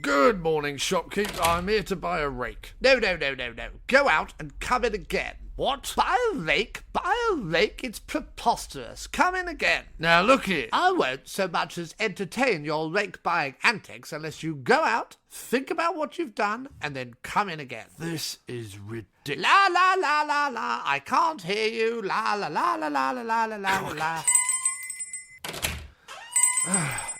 Good morning, shopkeep. I'm here to buy a rake. No. Go out and come in again. What? Buy a rake? It's preposterous. Come in again. Now look here. I won't so much as entertain your rake-buying antics unless you go out, think about what you've done, and then come in again. This is ridiculous. La la la la la. I can't hear you. La la la la la la la la la la.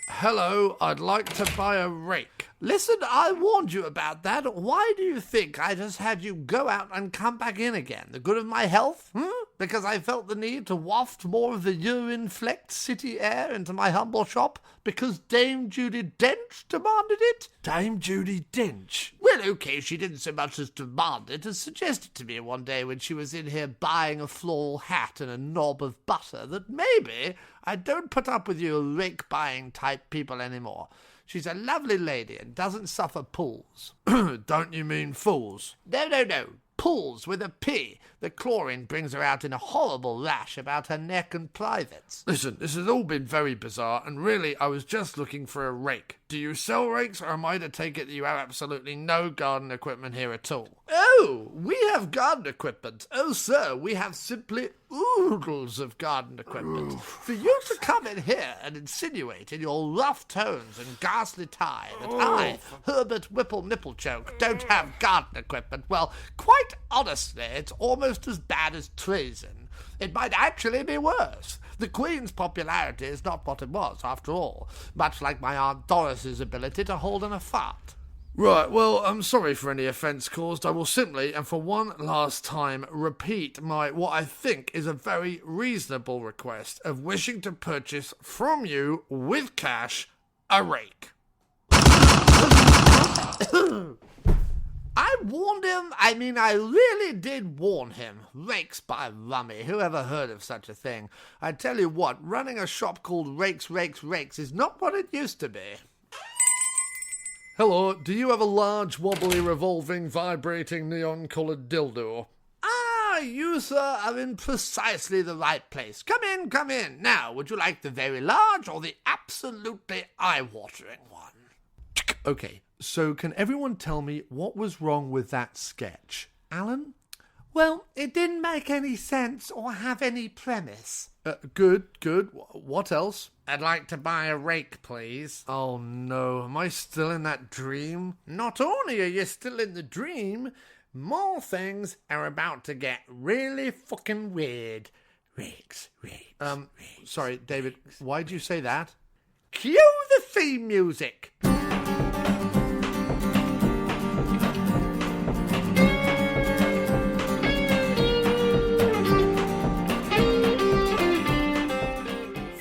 Hello, I'd like to buy a rake. Listen, I warned you about that. Why do you think I just had you go out and come back in again? The good of my health? Because I felt the need to waft more of the urine-flecked city air into my humble shop? Because Dame Judi Dench demanded it? Dame Judi Dench? Well, okay, she didn't so much as demand it as suggested to me one day when she was in here buying a floral hat and a knob of butter that maybe I don't put up with you rake-buying type people anymore. She's a lovely lady and doesn't suffer pulls. Don't you mean fools? No. Pulls with a P. The chlorine brings her out in a horrible rash about her neck and privates. Listen, this has all been very bizarre, and really I was just looking for a rake. Do you sell rakes, or am I to take it that you have absolutely no garden equipment here at all? Oh, we have garden equipment. Oh, sir, we have simply oodles of garden equipment. Oof. For you to come in here and insinuate in your rough tones and ghastly tie that I, Herbert Whipple Nipplechoke, don't have garden equipment, well, quite honestly, it's almost as bad as treason. It might actually be worse. The Queen's popularity is not what it was, after all, much like my Aunt Doris's ability to hold in a fart. Right, well, I'm sorry for any offence caused. I will simply, and for one last time, repeat my, what I think is a very reasonable request of wishing to purchase from you, with cash, a rake. I warned him. I really did warn him. Rakes by rummy. Who ever heard of such a thing? I tell you what, running a shop called Rakes is not what it used to be. Hello, do you have a large, wobbly, revolving, vibrating, neon-coloured dildo? Ah, you, sir, are in precisely the right place. Come in. Now, would you like the very large or the absolutely eye-watering one? Okay, so can everyone tell me what was wrong with that sketch? Alan? Well, it didn't make any sense or have any premise. Good. What else? I'd like to buy a rake, please. Oh no, am I still in that dream? Not only are you still in the dream, more things are about to get really fucking weird. Rakes. Sorry, David, why'd you say that? Cue the theme music.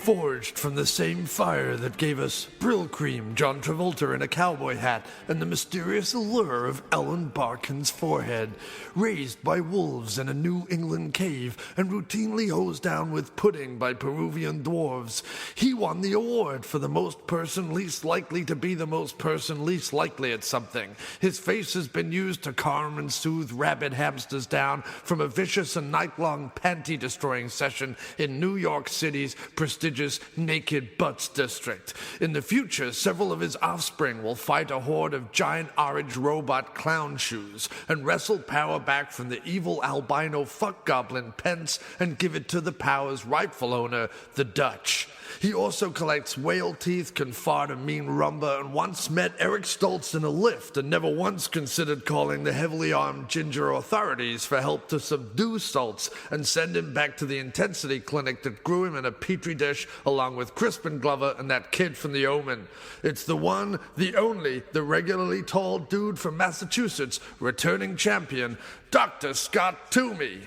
Forged from the same fire that gave us Brill Cream, John Travolta in a cowboy hat, and the mysterious allure of Ellen Barkin's forehead. Raised by wolves in a New England cave, and routinely hosed down with pudding by Peruvian dwarves. He won the award for the most person least likely to be the most person least likely at something. His face has been used to calm and soothe rabid hamsters down from a vicious and night-long panty-destroying session in New York City's prestigious Naked Butts district. In the future, several of his offspring will fight a horde of giant orange robot clown shoes and wrestle power back from the evil albino fuck goblin Pence and give it to the power's rightful owner, the Dutch. He also collects whale teeth, can fart a mean rumba, and once met Eric Stoltz in a lift and never once considered calling the heavily armed ginger authorities for help to subdue Stoltz and send him back to the intensity clinic that grew him in a petri dish along with Crispin Glover and that kid from The Omen. It's the one, the only, the regularly tall dude from Massachusetts, returning champion, Dr. Scott Toomey.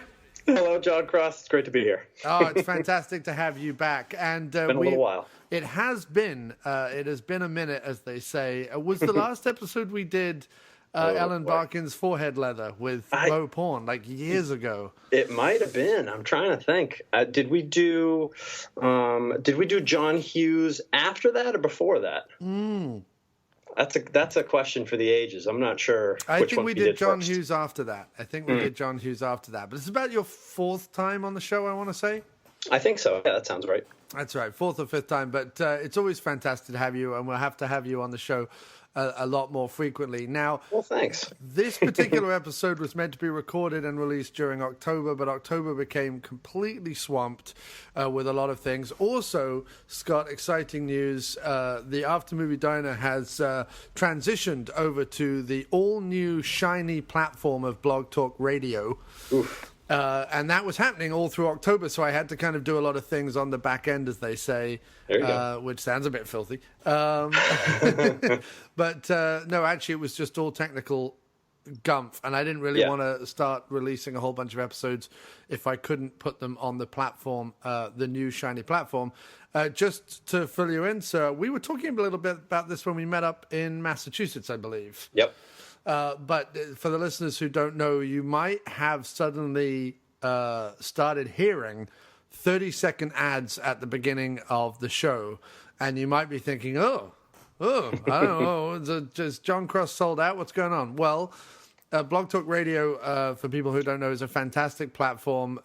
Hello, Jon Cross. It's great to be here. Oh, it's fantastic to have you back. And been a little while. It has been a minute, as they say. Was the last episode we did Ellen Barkin's forehead leather with Mo Porn, like years ago? It might have been. I'm trying to think. Did we do John Hughes after that or before that? That's a question for the ages. I'm not sure. I think we did John first. Hughes after that. But it's about your fourth time on the show, I want to say. I think so. Yeah, that sounds right. That's right, fourth or fifth time. But it's always fantastic to have you, and we'll have to have you on the show a lot more frequently. Now, well, thanks. This particular episode was meant to be recorded and released during October, but October became completely swamped with a lot of things. Also, Scott, exciting news. The After Movie Diner has transitioned over to the all-new shiny platform of Blog Talk Radio. Oof. And that was happening all through October, so I had to kind of do a lot of things on the back end, as they say, which sounds a bit filthy. But no, actually, it was just all technical gumph, and I didn't really want to start releasing a whole bunch of episodes if I couldn't put them on the platform, the new shiny platform. Just to fill you in, sir, we were talking a little bit about this when we met up in Massachusetts, I believe. Yep. But for the listeners who don't know, you might have suddenly started hearing 30-second ads at the beginning of the show, and you might be thinking, oh, I don't know, is Jon Cross sold out? What's going on? Well, Blog Talk Radio, for people who don't know, is a fantastic platform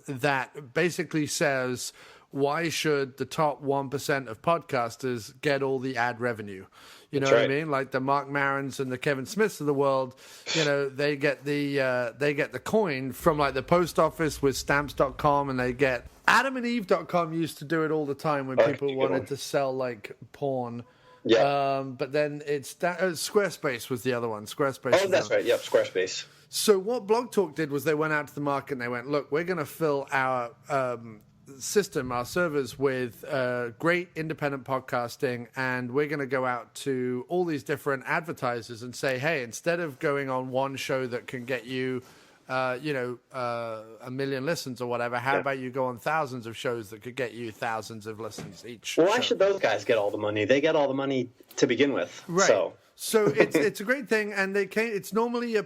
that basically says, why should the top 1% of podcasters get all the ad revenue? You know what I mean? Like the Mark Marons and the Kevin Smiths of the world, you know, they get the coin from like the post office with stamps.com, and they get adamandeve.com used to do it all the time when people wanted to sell like porn. Yeah. But then Squarespace was the other one. Squarespace. Oh, that's right. Yep, Squarespace. So what Blog Talk did was they went out to the market and they went, look, we're going to fill our system, our servers, with great independent podcasting, and we're going to go out to all these different advertisers and say, hey, instead of going on one show that can get you a million listens or whatever, how about you go on thousands of shows that could get you thousands of listens each? Well, why should those guys get all the money? They get all the money to begin with. Right. So it's a great thing, and it's normally a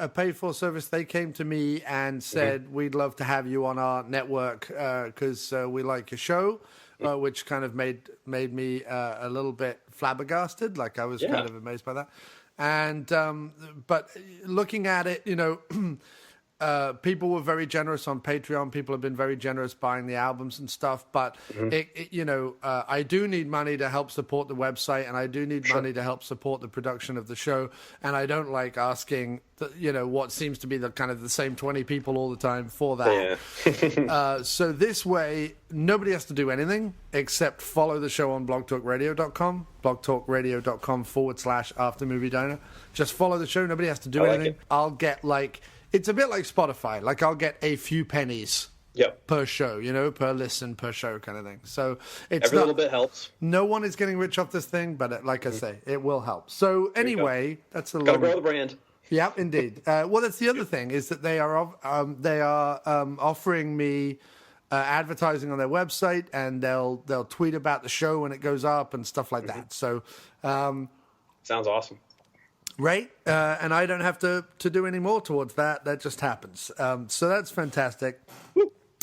pay-for service. They came to me and said, we'd love to have you on our network because we like your show, which kind of made me a little bit flabbergasted. Like I was kind of amazed by that. And but looking at it, you know, people were very generous on Patreon. People have been very generous buying the albums and stuff. But, I do need money to help support the website, and I do need money to help support the production of the show. And I don't like asking, what seems to be the kind of the same 20 people all the time for that. Yeah. So this way, nobody has to do anything except follow the show on blogtalkradio.com, blogtalkradio.com/aftermoviediner. Just follow the show. Nobody has to do anything. I'll get it's a bit like Spotify. Like I'll get a few pennies per show, per listen, per show kind of thing. So it's every little bit helps. No one is getting rich off this thing, but like I say, it will help. So anyway, that's the gotta grow the brand. Yeah, indeed. Well, that's the other thing is that they are offering me advertising on their website, and they'll tweet about the show when it goes up and stuff like that. So sounds awesome. Right, and I don't have to do any more towards that. That just happens. So that's fantastic.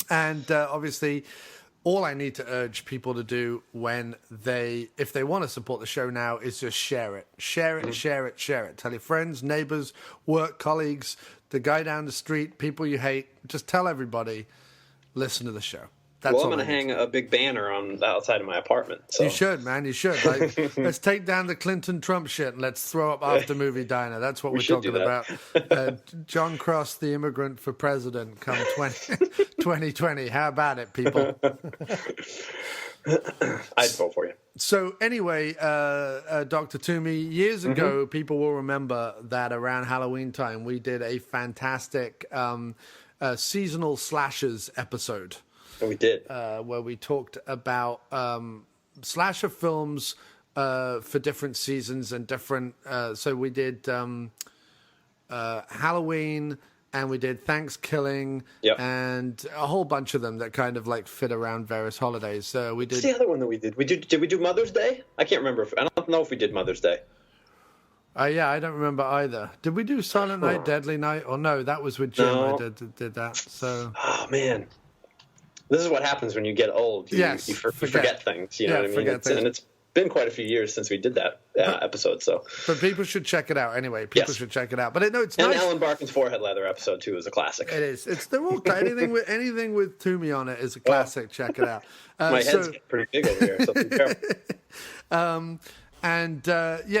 And obviously, all I need to urge people to do if they want to support the show now, is just share it. Share it, share it, share it. Tell your friends, neighbors, work colleagues, the guy down the street, people you hate. Just tell everybody, listen to the show. That's I'm going to hang a big banner on the outside of my apartment. So. You should, man. You should. Let's take down the Clinton-Trump shit and let's throw up After Movie Diner. That's what we're talking about. Jon Cross, the immigrant for president, come 2020. How about it, people? I'd vote for you. So anyway, Dr. Toomey, years ago, people will remember that around Halloween time, we did a fantastic seasonal slashers episode. We did. Where we talked about slasher films for different seasons and different... so we did Halloween, and we did Thanksgiving, and a whole bunch of them that kind of fit around various holidays. So we did... What's the other one that we did? Did we do Mother's Day? I can't remember. I don't know if we did Mother's Day. Yeah, I don't remember either. Did we do Silent Night, Deadly Night? Or no, that was with Jim. No. I did that. So... Oh, man. This is what happens when you get old. You forget things. You know what I mean? been quite a few years since we did that episode. So, but people should check it out anyway. People should check it out. But it's and nice. Alan Barkin's forehead leather episode too is a classic. It is. They're all anything with Toomey on it is a classic. Check it out. My head's getting pretty big over here, so be careful.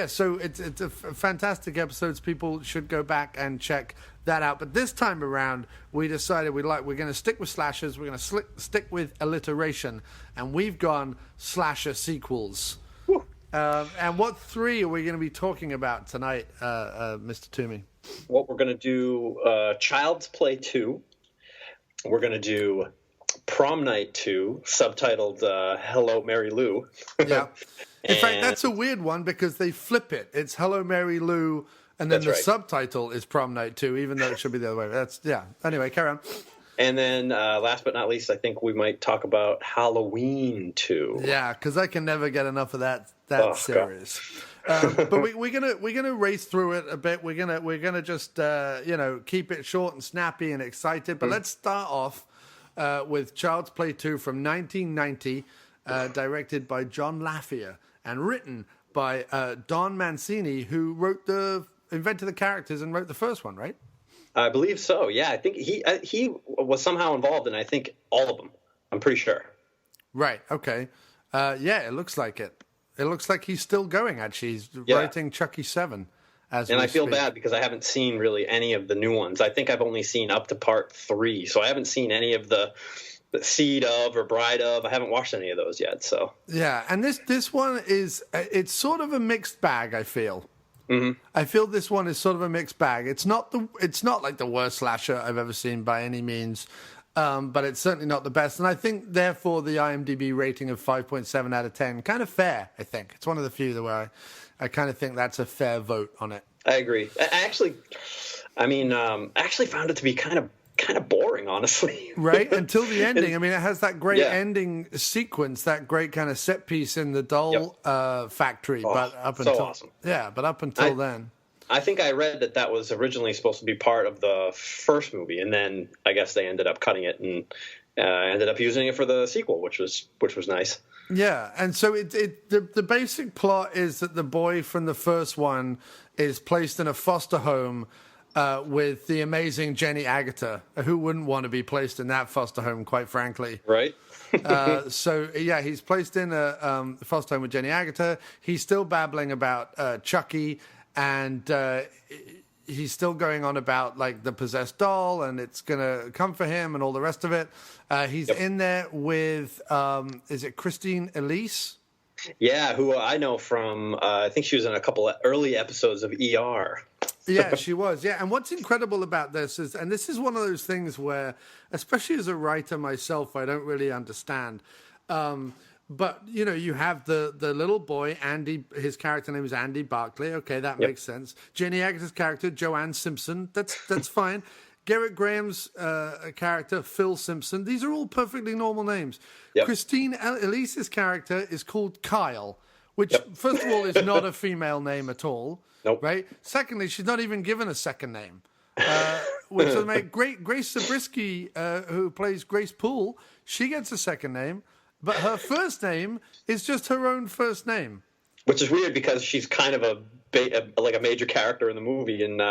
So it's a fantastic episodes. People should go back and check that out. But this time around, we decided we're going to stick with slashers. We're going to stick with alliteration, and we've gone slasher sequels. And what 3 are we going to be talking about tonight, Mr. Toomey? What we're going to do, Child's Play 2. We're going to do Prom Night 2, subtitled Hello, Mary Lou. Yeah. In fact, that's a weird one because they flip it. It's Hello, Mary Lou, and then the subtitle is Prom Night 2, even though it should be the other way. Anyway, carry on. And then last but not least, I think we might talk about Halloween 2. Yeah, because I can never get enough of that series. But we're gonna race through it a bit. We're gonna just keep it short and snappy and excited. But let's start off with Child's Play 2 from 1990, directed by John Lafia and written by Don Mancini, who invented the characters and wrote the first one, right? I believe so. Yeah, I think he was somehow involved in, I think, all of them. I'm pretty sure. Right. Okay. It looks like it. It looks like he's still going. Actually, he's writing Chucky 7. And I feel bad because I haven't seen really any of the new ones. I think I've only seen up to part 3, so I haven't seen any of the Seed of or Bride of. I haven't watched any of those yet. So yeah, and this one it's sort of a mixed bag. I feel. Mm-hmm. I feel this one is sort of a mixed bag. It's not like the worst slasher I've ever seen by any means, but it's certainly not the best. And I think therefore the IMDb rating of 5.7 out of 10 kind of fair. I think it's one of the few where I kind of think that's a fair vote on it. I agree. I actually found it to be kind of boring, honestly. Right? Until the ending. I mean, it has that great ending sequence, that great kind of set piece in the doll factory. But up until awesome. Yeah, but up until then. I think I read that was originally supposed to be part of the first movie, and then I guess they ended up cutting it and ended up using it for the sequel, which was nice. Yeah, and so the basic plot is that the boy from the first one is placed in a foster home with the amazing Jenny Agutter, who wouldn't want to be placed in that foster home, quite frankly. Right. He's placed in a foster home with Jenny Agutter. He's still babbling about Chucky, and he's still going on about like the possessed doll, and it's gonna come for him, and all the rest of it. He's in there with is it Christine Elise? Yeah, who I know from I think she was in a couple of early episodes of ER. Yeah, she was. Yeah, and what's incredible about this is one of those things where, especially as a writer myself, I don't really understand. But you have the little boy Andy. His character name is Andy Barclay. Okay, that makes sense. Jenny Agutter's character Joanne Simpson. That's fine. Garrett Graham's character Phil Simpson. These are all perfectly normal names. Yep. Christine Elise's character is called Kyle, which first of all is not a female name at all. Nope. Right. Secondly, she's not even given a second name, which will make Grace Zabriskie, who plays Grace Poole, she gets a second name, but her first name is just her own first name. Which is weird because she's kind of a major character in the movie, and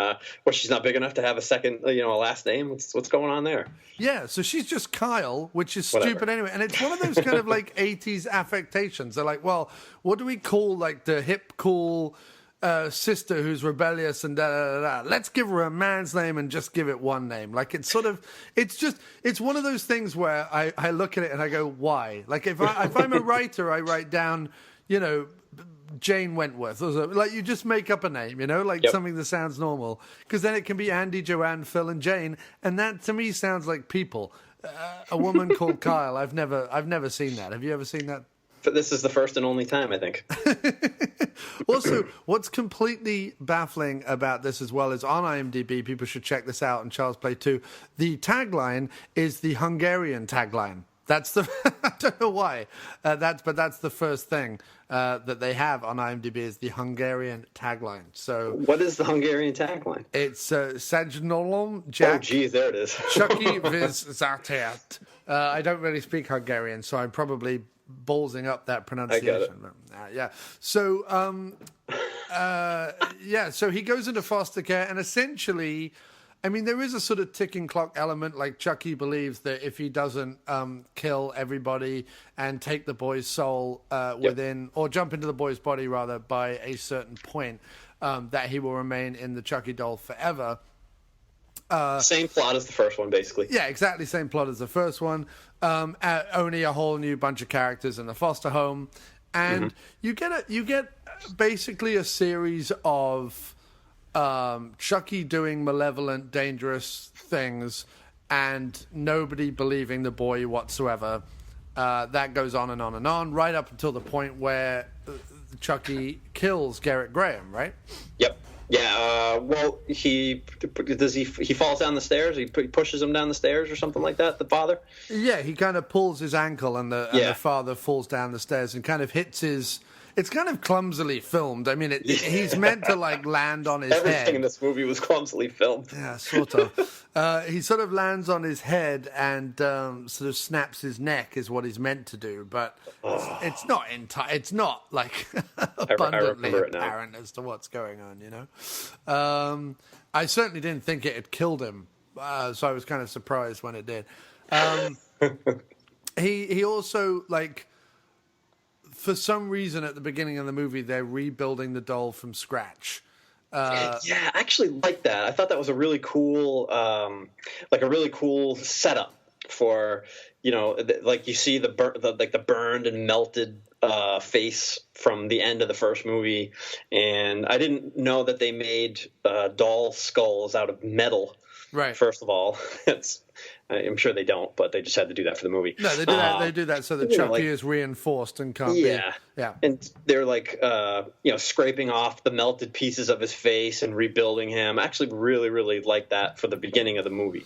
she's not big enough to have a second, a last name. What's going on there? Yeah, so she's just Kyle, which is stupid anyway. And it's one of those kind of like 80s affectations. They're like, well, what do we call like the hip, cool sister who's rebellious and da da da da? Let's give her a man's name and just give it one name. Like it's one of those things where I look at it and I go, why? Like if I'm a writer, I write down, Jane Wentworth, or something. Like you just make up a name, something that sounds normal, because then it can be Andy, Joanne, Phil, and Jane, and that to me sounds like people. A woman called Kyle. I've never seen that. Have you ever seen that? But this is the first and only time, I think. Also, what's completely baffling about this as well is on IMDb, people should check this out, in Child's Play 2, the tagline is the Hungarian tagline. That's the I don't know why. That's the first thing that they have on IMDb is the Hungarian tagline. So what is the Hungarian tagline? It's Sajnolom Jack. Oh, geez, there it is. Chucky viz Zartet. I don't really speak Hungarian, so I'm probably ballsing up that pronunciation. Yeah. So so he goes into foster care, and essentially, I mean, there is a sort of ticking clock element. Like Chucky believes that if he doesn't kill everybody and take the boy's soul within, or jump into the boy's body rather, by a certain point, that he will remain in the Chucky doll forever. Same plot as the first one, basically. Yeah, exactly same plot as the first one. Only a whole new bunch of characters in the foster home, and you get basically a series of Chucky doing malevolent, dangerous things, and nobody believing the boy whatsoever. That goes on and on and on, right up until the point where Chucky kills Garrett Graham, right? Yep. Yeah. Well, he falls down the stairs. He pushes him down the stairs or something like that. The father. Yeah, he kind of pulls his ankle, and the father falls down the stairs and kind of hits his. It's kind of clumsily filmed. I mean, he's meant to like land on his head. Everything in this movie was clumsily filmed. Yeah, sort of. He sort of lands on his head and sort of snaps his neck, is what he's meant to do. But it's not It's not like abundantly apparent as to what's going on. You know, I certainly didn't think it had killed him, so I was kind of surprised when it did. He also like. For some reason, at the beginning of the movie, they're rebuilding the doll from scratch. Yeah, I actually like that. I thought that was a really cool, setup for, like you see the burned and melted face from the end of the first movie, and I didn't know that they made doll skulls out of metal. Right. First of all, I'm sure they don't, but they just had to do that for the movie. No, they do that. They do that so that Chucky is reinforced and can't be. Yeah. And they're like, scraping off the melted pieces of his face and rebuilding him. I actually really, really like that for the beginning of the movie.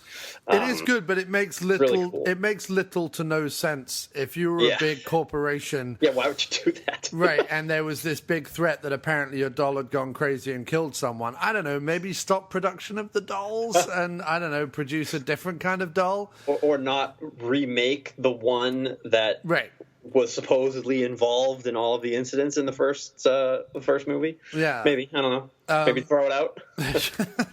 It is good, but it makes little. Really cool. It makes little to no sense if you were a big corporation. Yeah, why would you do that? Right, and there was this big threat that apparently your doll had gone crazy and killed someone. I don't know, maybe stop production of the dolls and, I don't know, produce a different kind of doll. Or not remake the one that was supposedly involved in all of the incidents in the first movie. Yeah. Maybe. I don't know. Maybe throw it out.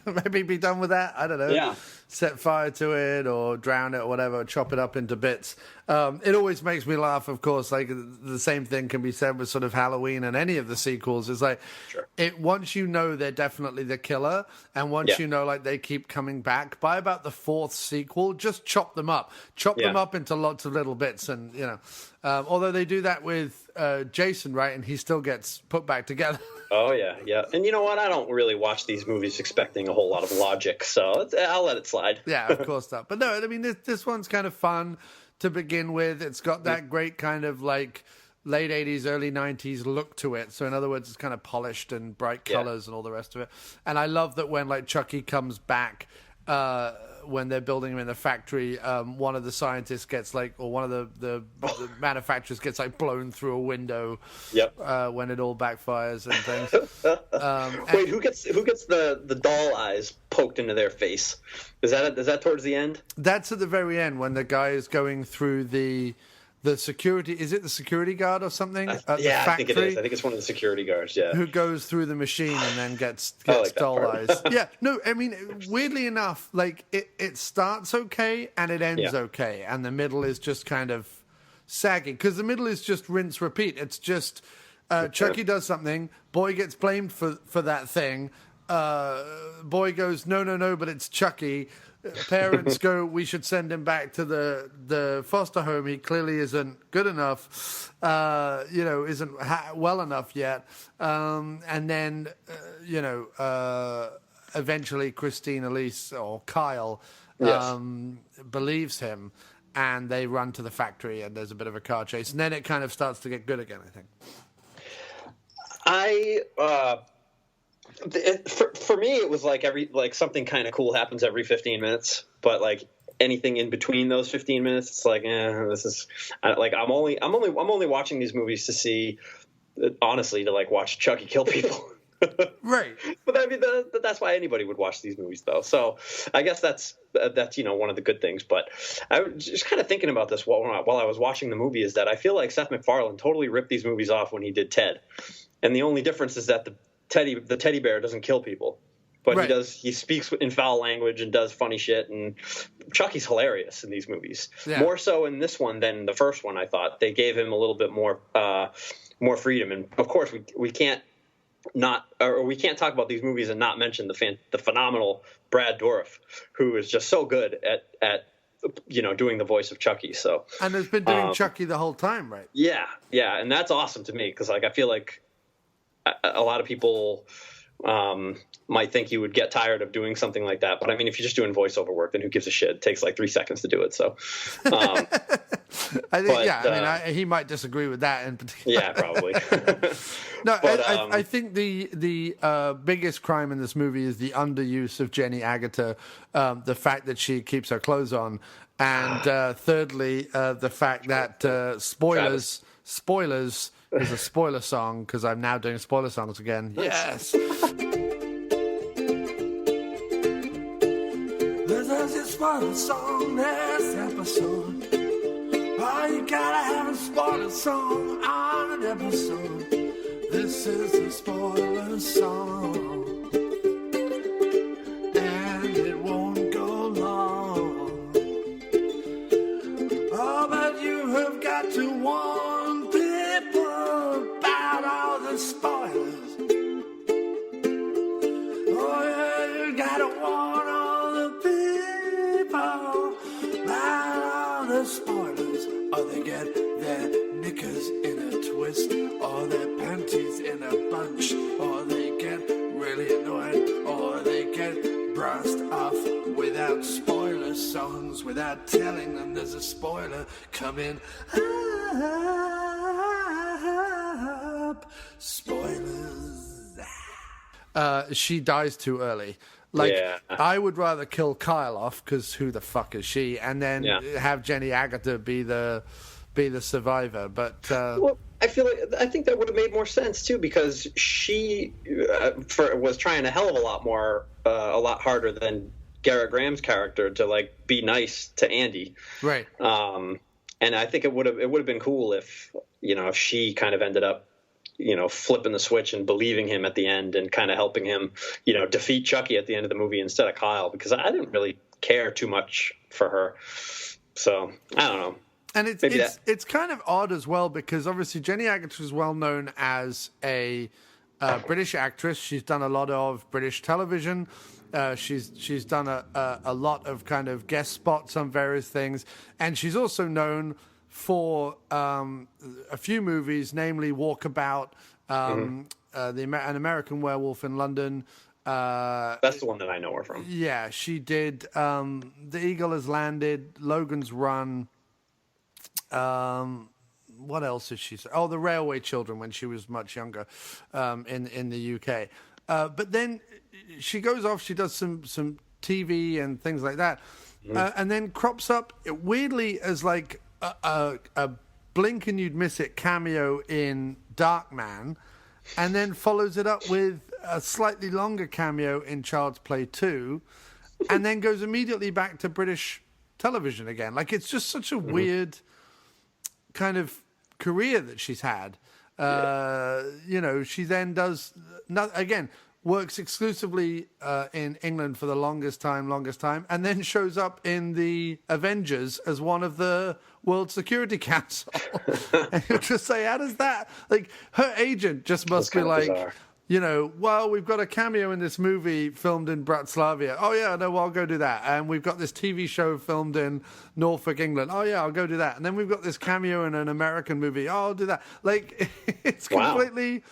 Maybe be done with that. I don't know. Yeah. Set fire to it or drown it or whatever, chop it up into bits. It always makes me laugh, of course. Like the same thing can be said with sort of Halloween and any of the sequels. It's like once you know they're definitely the killer, and once you know like they keep coming back, by about the fourth sequel, just chop them up. Chop them up into lots of little bits, and although they do that with Jason, right, and he still gets put back together. Oh, yeah. And you know what? I don't really watch these movies expecting a whole lot of logic, so I'll let it slide. Yeah, of course not. But no, I mean, this one's kind of fun to begin with. It's got that great kind of like late 80s, early 90s look to it. So in other words, it's kind of polished and bright colors and all the rest of it. And I love that when like Chucky comes back, when they're building him in the factory, one of the scientists gets like, or one of the manufacturers gets like blown through a window. When it all backfires and things. Wait, who gets the doll eyes poked into their face? Is that towards the end? That's at the very end when the guy is going through the security. Is it the security guard or something? I think it is. I think it's one of the security guards. Yeah, who goes through the machine and then gets like doll eyes. Yeah, no, I mean, weirdly enough, like it starts okay and it ends okay, and the middle is just kind of sagging because the middle is just rinse repeat. It's just Chucky does something, boy gets blamed for that thing. Boy goes no, but it's Chucky. Parents go, we should send him back to the foster home. He clearly isn't good enough, isn't well enough yet. And then, eventually Christine Elise or Kyle believes him, and they run to the factory, and there's a bit of a car chase. And then it kind of starts to get good again, I think. For me, it was like something kind of cool happens every 15 minutes, but like anything in between those 15 minutes, it's like, this is like I'm only watching these movies to see, honestly, to like watch Chucky kill people. Right. But I mean, that's why anybody would watch these movies, though. So I guess that's one of the good things. But I was just kind of thinking about this while I was watching the movie, is that I feel like Seth MacFarlane totally ripped these movies off when he did Ted, and the only difference is that the teddy bear doesn't kill people, but right. he speaks in foul language and does funny shit. And Chucky's hilarious in these movies, more so in this one than the first one. I thought they gave him a little bit more freedom, and of course we can't talk about these movies and not mention the phenomenal Brad Dourif, who is just so good at doing the voice of Chucky. So, and has been doing Chucky the whole time, right? Yeah, and that's awesome to me, because like I feel like a lot of people might think you would get tired of doing something like that, but I mean, if you're just doing voiceover work, then who gives a shit? It takes like 3 seconds to do it. So, I think, he might disagree with that in particular. Yeah, probably. No, but, I think the biggest crime in this movie is the underuse of Jenny Agutter, the fact that she keeps her clothes on, and thirdly, the fact that spoilers is a spoiler song, because I'm now doing spoiler songs again. Yes. This is a spoiler song this episode. Oh, you gotta have a spoiler song on an episode. This is a spoiler song, and it won't go long. Oh, but you have got to warn people about all the spoilers. Oh, yeah, you gotta warn all the people about all the spoilers. Or they get their knickers in a twist, or their panties in a bunch, or they get really annoyed, or they get brushed off without spoiler songs, without telling them there's a spoiler coming up. Spoilers. She dies too early. Like, I would rather kill Kyle off, because who the fuck is she? And then have Jenny Agutter be the survivor. But well, I think that would have made more sense too, because she was trying a hell of a lot harder than Garrett Graham's character to like be nice to Andy. Right. And I think it would have been cool if she kind of ended up flipping the switch and believing him at the end, and kind of helping him, defeat Chucky at the end of the movie instead of Kyle, because I didn't really care too much for her. So I don't know. And it's kind of odd as well, because obviously Jenny Agutter is well known as a British actress. She's done a lot of British television. She's done a lot of kind of guest spots on various things, and she's also known for a few movies, namely Walkabout, An American Werewolf in London. That's the one that I know her from. Yeah, she did The Eagle Has Landed, Logan's Run. What else did she say? Oh, The Railway Children, when she was much younger in the UK. But then she goes off, she does some TV and things like that, and then crops up weirdly as like a blink and you'd miss it cameo in Darkman, and then follows it up with a slightly longer cameo in Child's Play 2, and then goes immediately back to British television again. Like, it's just such a weird kind of career that she's had. She then does works exclusively in England for the longest time, and then shows up in the Avengers as one of the World Security Council. And you'll just say, how does that... Like, her agent just must be like, bizarre. Well, we've got a cameo in this movie filmed in Bratislava. Oh, yeah, no, well, I'll go do that. And we've got this TV show filmed in Norfolk, England. Oh, yeah, I'll go do that. And then we've got this cameo in an American movie. Oh, I'll do that. Like, it's completely...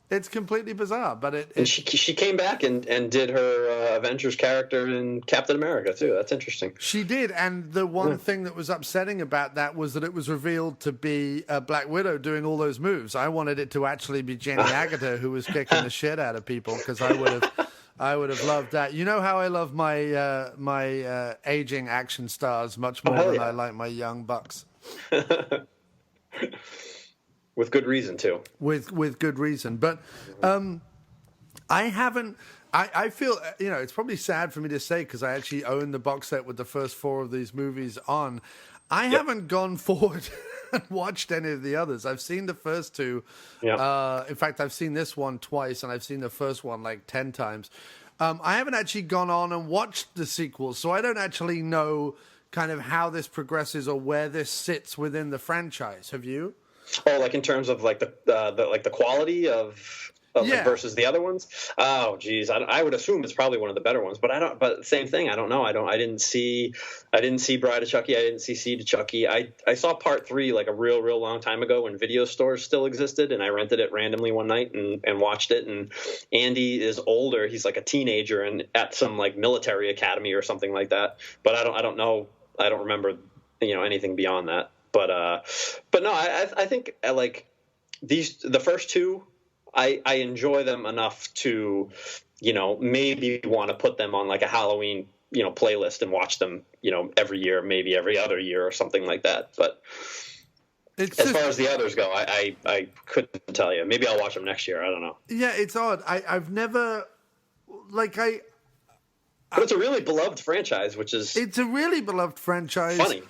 It's completely bizarre, but and she came back and did her Avengers character in Captain America too. That's interesting. She did, and the one thing that was upsetting about that was that it was revealed to be Black Widow doing all those moves. I wanted it to actually be Jenny Agutter who was kicking the shit out of people, because I I would have loved that. You know how I love my aging action stars much more than I like my young bucks. With good reason too. With good reason, but I haven't. I feel, it's probably sad for me to say because I actually own the box set with the first 4 of these movies on. I haven't gone forward and watched any of the others. I've seen the first 2. In fact, I've seen this one twice, and I've seen the first one like 10 times. I haven't actually gone on and watched the sequels, so I don't actually know kind of how this progresses or where this sits within the franchise. Have you? Oh, like in terms of like the quality of versus the other ones. Oh, geez, I would assume it's probably one of the better ones, but I don't. But same thing, I don't know. I didn't see Bride of Chucky. I didn't see Seed of Chucky. I saw Part 3 like a real long time ago when video stores still existed, and I rented it randomly one night and watched it. And Andy is older; he's like a teenager and at some like military academy or something like that. But I don't know. I don't remember anything beyond that. But no, I think like the first 2. I enjoy them enough to, maybe want to put them on like a Halloween, playlist and watch them, every year, maybe every other year or something like that. But as far as the others go, I couldn't tell you. Maybe I'll watch them next year. I don't know. Yeah, it's odd. I've never But it's a really beloved franchise, it's a really beloved franchise. Funny.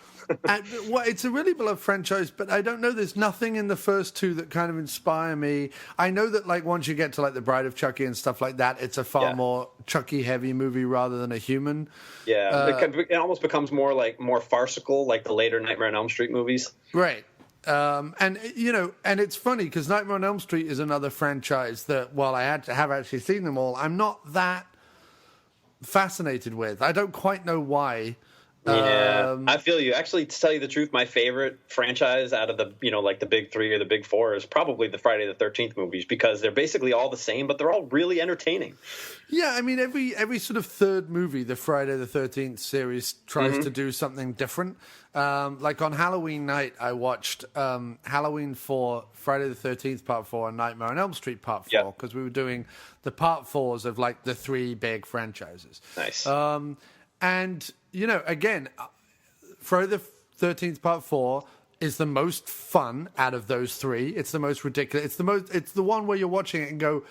It's a really beloved franchise, but I don't know. There's nothing in the first 2 that kind of inspire me. I know that like once you get to like the Bride of Chucky and stuff like that, it's a far more Chucky heavy movie rather than a human. Yeah, it almost becomes more farcical, like the later Nightmare on Elm Street movies. Right. And it's funny because Nightmare on Elm Street is another franchise that, while I have actually seen them all, I'm not that fascinated with. I don't quite know why. Yeah, I feel you. Actually, to tell you the truth, my favorite franchise out of the, like the big 3 or the big 4 is probably the Friday the 13th movies because they're basically all the same, but they're all really entertaining. Yeah, I mean, every sort of third movie, the Friday the 13th series tries to do something different. Like on Halloween night, I watched Halloween 4, Friday the 13th Part 4, and Nightmare on Elm Street Part 4 because we were doing the Part 4s of like the 3 big franchises. Nice. And, again, Friday the 13th Part 4 is the most fun out of those 3. It's the most ridiculous. It's the one where you're watching it and go,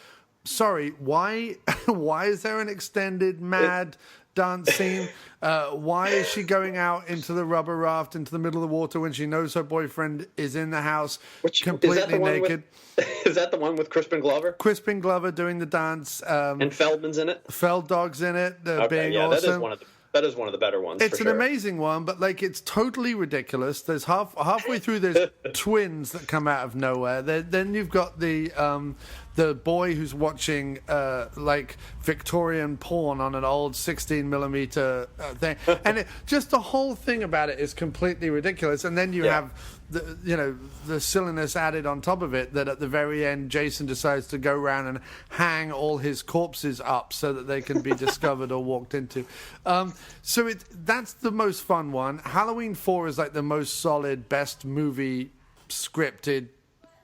sorry, why is there an extended mad dance scene? Why is she going out into the rubber raft into the middle of the water when she knows her boyfriend is in the house completely naked? Is that the one with Crispin Glover? Crispin Glover doing the dance. And Feldman's in it? Feld Dog's in it, being awesome. That is one of the better ones. It's an amazing one, but like it's totally ridiculous. There's halfway through there's twins that come out of nowhere. Then you've got the boy who's watching like Victorian porn on an old 16mm thing, and just the whole thing about it is completely ridiculous. And then you have the silliness added on top of it that at the very end Jason decides to go around and hang all his corpses up so that they can be discovered or walked into. So that's the most fun one. Halloween 4 is like the most solid, best movie scripted,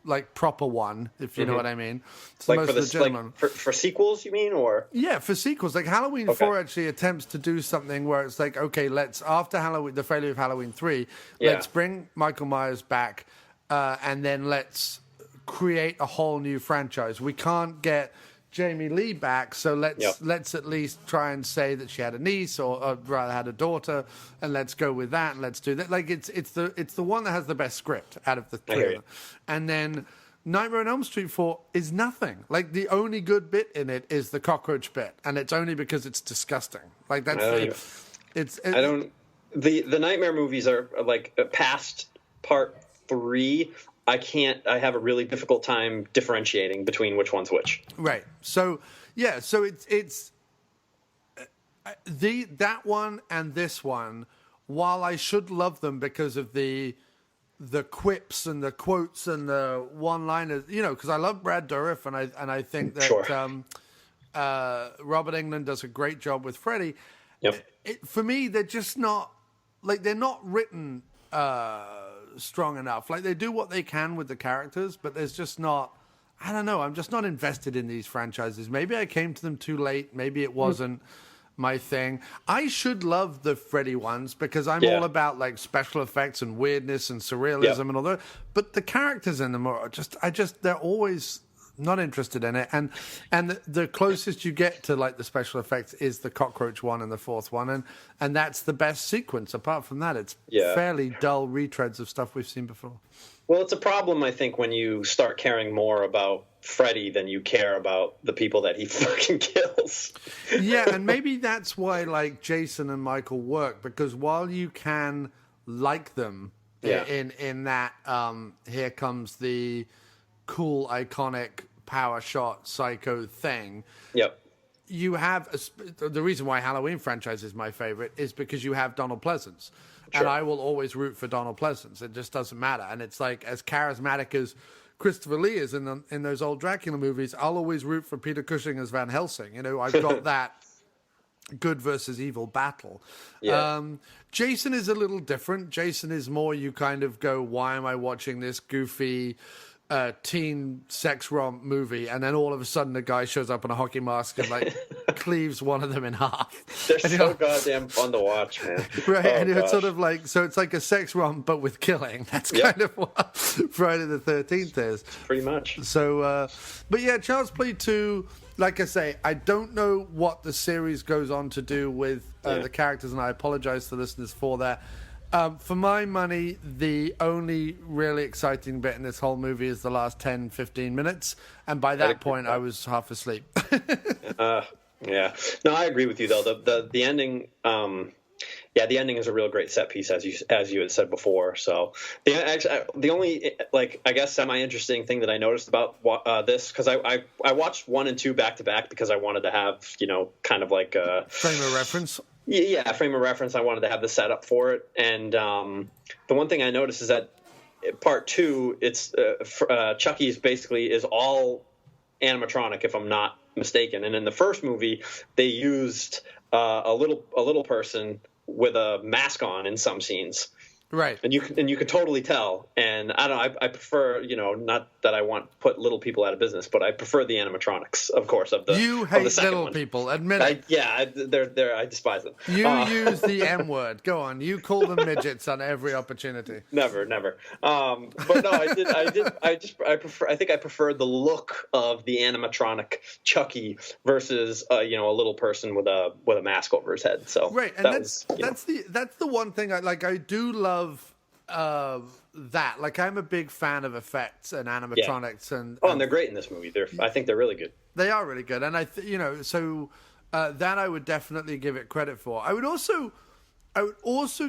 like proper one, if you know what I mean. It's like the most legitimate. For sequels, you mean, or for sequels. Like Halloween 4 actually attempts to do something where it's like, okay, let's after Halloween, the failure of Halloween 3, let's bring Michael Myers back, and then let's create a whole new franchise. We can't get Jamie Lee back, so let's at least try and say that she had a niece or rather had a daughter, and let's go with that and let's do that. Like it's the one that has the best script out of the three. And then Nightmare on Elm Street 4 is nothing. Like the only good bit in it is the cockroach bit, and it's only because it's disgusting. Like that's the Nightmare movies are like past Part 3. I have a really difficult time differentiating between which one's which. Right. So it's that one and this one, while I should love them because of the quips and the quotes and the one-liners, because I love Brad Dourif and I think that Robert Englund does a great job with Freddy. Yep. For me, they're just not they're not written strong enough. Like they do what they can with the characters, but there's just not I don't know. I'm just not invested in these franchises. Maybe I came to them too late. Maybe it wasn't my thing. I should love the Freddy ones because I'm all about like special effects and weirdness and surrealism and all that. But the characters in them are they're always not interested in it. And the closest you get to like the special effects is the cockroach one and the fourth one. And that's the best sequence. Apart from that, it's fairly dull retreads of stuff we've seen before. Well, it's a problem, I think, when you start caring more about Freddy than you care about the people that he fucking kills. Yeah, and maybe that's why, like, Jason and Michael work, because while you can like them in that here comes the cool, iconic power shot psycho thing. Yep. You have the reason why Halloween franchise is my favorite is because you have Donald Pleasence. Sure. And I will always root for Donald Pleasence. It just doesn't matter. And it's like, as charismatic as Christopher Lee is in those old Dracula movies, I'll always root for Peter Cushing as Van Helsing. You know, I've got that good versus evil battle. Yeah. Jason is a little different. Jason is more, you kind of go, why am I watching this goofy teen sex romp movie, and then all of a sudden a guy shows up in a hockey mask and like cleaves one of them in half. They're so goddamn fun to watch, man. Right, and it's sort of like, so it's like a sex romp but with killing. That's kind of what Friday the 13th is. Pretty much. So, but yeah, Child's Play 2, like I say, I don't know what the series goes on to do with the characters, and I apologize to listeners for that. For my money, the only really exciting bit in this whole movie is the last 10, 15 minutes. And by that point, I was half asleep. Yeah. No, I agree with you, though. The ending, the ending is a real great set piece, as you had said before. So the only, like, I guess semi-interesting thing that I noticed about this, because I watched 1 and 2 back-to-back because I wanted to have, you know, kind of like a frame of reference. Yeah, frame of reference. I wanted to have the setup for it, and the one thing I noticed is that part 2, it's Chucky's basically is all animatronic, if I'm not mistaken. And in the first movie, they used a little person with a mask on in some scenes. Right. And you can totally tell. And I don't know, I prefer, you know, not that I want to put little people out of business, but I prefer the animatronics, of course, of the You hate of the little one. People, admit it. I despise them. You use the M word. Go on. You call them midgets on every opportunity. Never. But no, I prefer the look of the animatronic Chucky versus a little person with a mask over his head. So right, and that's the one thing I do love that. Like, I'm a big fan of effects and animatronics, and they're great in this movie. I think they're really good. They are really good, and that I would definitely give it credit for. I would also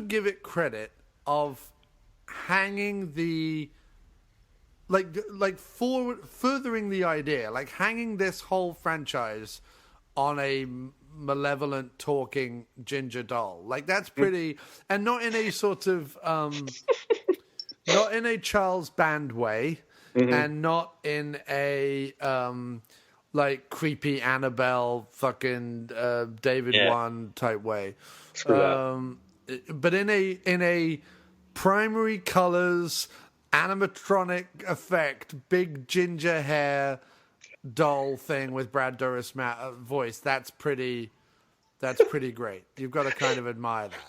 give it credit of hanging the furthering the idea, like hanging this whole franchise on a malevolent talking ginger doll. Like, that's pretty, and not in a sort of not in a Charles Band way, and not in a like creepy Annabelle fucking David Wan type way. Screw that. But in a primary colors animatronic effect, big ginger hair doll thing with Brad Dourif's voice. That's pretty great. You've got to kind of admire that.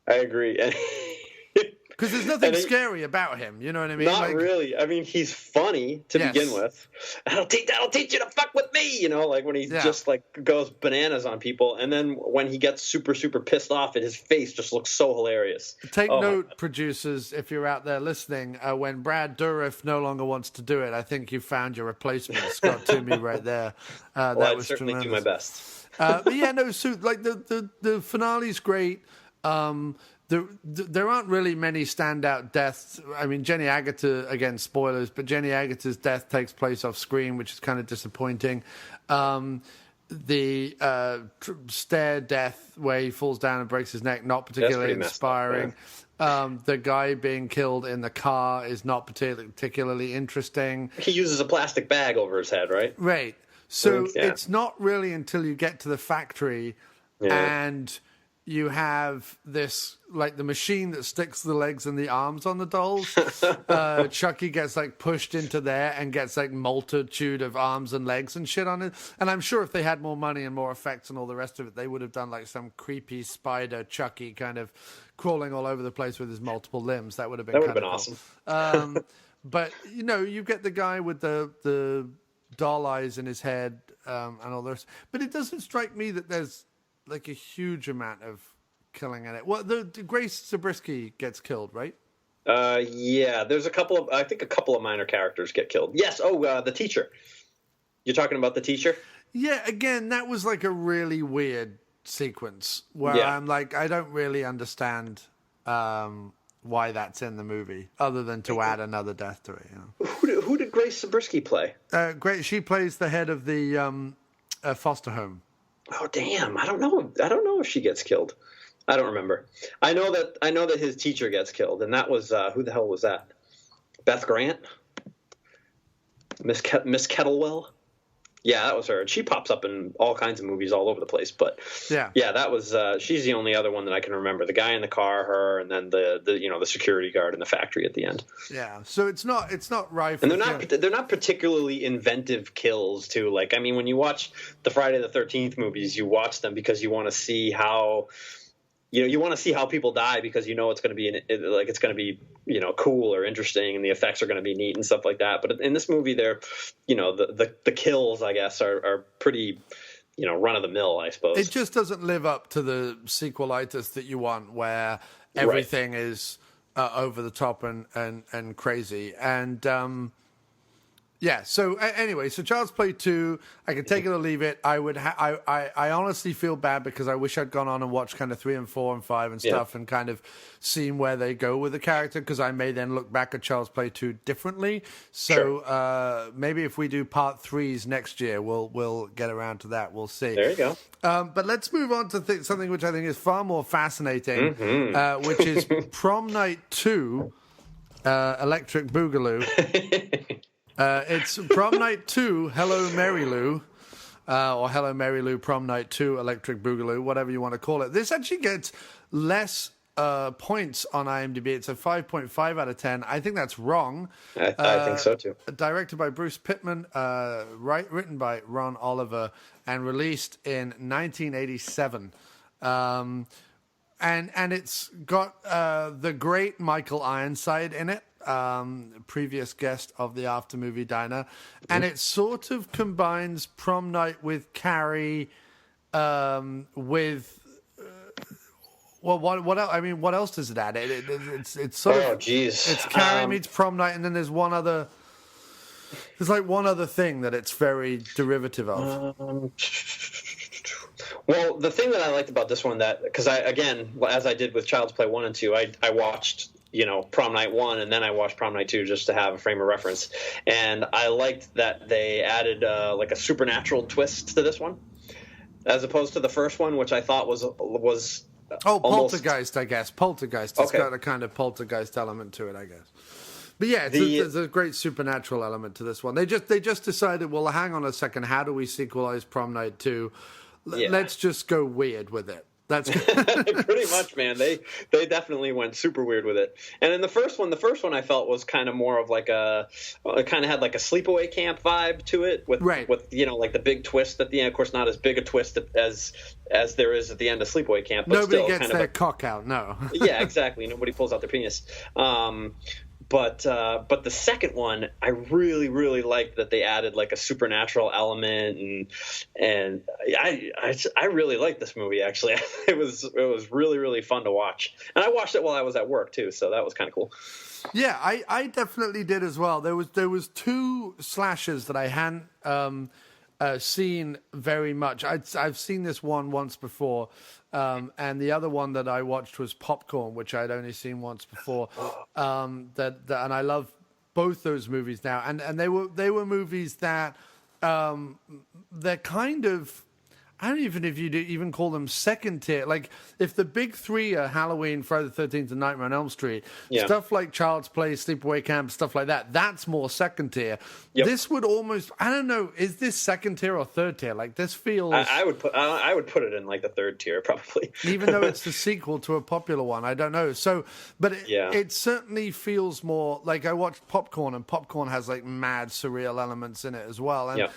I agree. Because there's nothing scary about him. You know what I mean? Not really. I mean, he's funny to begin with. That'll teach you to fuck with me. You know, like when he just like goes bananas on people, and then when he gets super super pissed off, his face just looks so hilarious. Take note, producers, if you're out there listening, when Brad Dourif no longer wants to do it, I think you found your replacement, Scott Toomey, right there. That was certainly tremendous. Do my best. But yeah, no. So like the finale's great. There aren't really many standout deaths. I mean, Jenny Agutter, again, spoilers, but Jenny Agutter's death takes place off screen, which is kind of disappointing. The stair death where he falls down and breaks his neck, not particularly inspiring. The guy being killed in the car is not particularly interesting. He uses a plastic bag over his head, right? Right. So it's not really until you get to the factory and you have this, like, the machine that sticks the legs and the arms on the dolls. Chucky gets, like, pushed into there and gets, like, multitude of arms and legs and shit on it. And I'm sure if they had more money and more effects and all the rest of it, they would have done, like, some creepy spider Chucky kind of crawling all over the place with his multiple limbs. That would have been awesome. But, you know, you get the guy with the doll eyes in his head and all this. But it doesn't strike me that there's, like, a huge amount of killing in it. Well, the Grace Zabriskie gets killed, right? Yeah, there's a couple of minor characters get killed. Yes. Oh, the teacher. You're talking about the teacher? Yeah. Again, that was like a really weird sequence where I'm like, I don't really understand why that's in the movie, other than to add another death to it. You know? Who did Grace Zabriskie play? She plays the head of the foster home. Oh damn! I don't know if she gets killed. I don't remember. I know that his teacher gets killed, and that was who the hell was that? Beth Grant, Miss Kettlewell. Yeah, that was her. And she pops up in all kinds of movies all over the place. But yeah, that was she's the only other one that I can remember. The guy in the car, her, and then the security guard in the factory at the end. Yeah, so it's not rife. And they're not particularly inventive kills too. Like, I mean, when you watch the Friday the 13th movies, you watch them because you want to see how. You want to see how people die because you know it's going to be cool or interesting, and the effects are going to be neat and stuff like that. But in this movie, they're the kills, I guess, are pretty run of the mill, I suppose. It just doesn't live up to the sequelitis that you want, where everything is over the top and crazy. And yeah. So anyway, so Child's Play 2, I can take it or leave it. I would. I honestly feel bad because I wish I'd gone on and watched kind of 3 and 4 and 5 and stuff, and kind of seen where they go with the character, because I may then look back at Child's Play 2 differently. So maybe if we do part 3s next year, we'll get around to that. We'll see. There you go. But let's move on to something which I think is far more fascinating, which is Prom Night 2, Electric Boogaloo. It's Prom Night 2, Hello Mary Lou, or Hello Mary Lou Prom Night 2, Electric Boogaloo, whatever you want to call it. This actually gets less points on IMDb. It's a 5.5 out of 10. I think that's wrong. I think so too. Directed by Bruce Pittman, written by Ron Oliver, and released in 1987. And it's got the great Michael Ironside in it. Previous guest of the After Movie Diner, and it sort of combines Prom Night with Carrie, with what else? I mean, what else does it add? It's sort of it's Carrie meets Prom Night, and then there's one other. There's like one other thing that it's very derivative of. Well, the thing that I liked about this one, because as I did with Child's Play 1 and 2, I watched Prom Night 1, and then I watched Prom Night 2 just to have a frame of reference. And I liked that they added like a supernatural twist to this one, as opposed to the first one, which I thought was Poltergeist, I guess. Poltergeist. It's got a kind of poltergeist element to it, I guess. But yeah, there's a great supernatural element to this one. They just decided, well, hang on a second, how do we sequelize Prom Night 2? Let's just go weird with it. That's pretty much, man. They definitely went super weird with it. And then the first one I felt was kind of more of like it kind of had like a sleepaway camp vibe to it with like the big twist at the end. Of course, not as big a twist as there is at the end of Sleepaway Camp. But nobody still gets their cock out. No. Yeah, exactly. Nobody pulls out their penis. But the second one, I really, really liked that they added like a supernatural element, and I really liked this movie. Actually, it was really, really fun to watch, and I watched it while I was at work too, so that was kind of cool. Yeah, I definitely did as well. There was 2 slashers that I hadn't seen very much. I've seen this one once before. And the other one that I watched was Popcorn, which I'd only seen once before. And I love both those movies now. And they were movies that they're kind of, I don't even if you'd even call them second tier. Like, if the big three are Halloween, Friday the 13th, and Nightmare on Elm Street, stuff like Child's Play, Sleepaway Camp, stuff like that, that's more second tier. Yep. This would almost, I don't know, is this second tier or third tier? Like, this feels... I would put it in, like, the third tier, probably. Even though it's the sequel to a popular one, I don't know. So, but it certainly feels more... Like, I watched Popcorn, and Popcorn has, like, mad surreal elements in it as well. And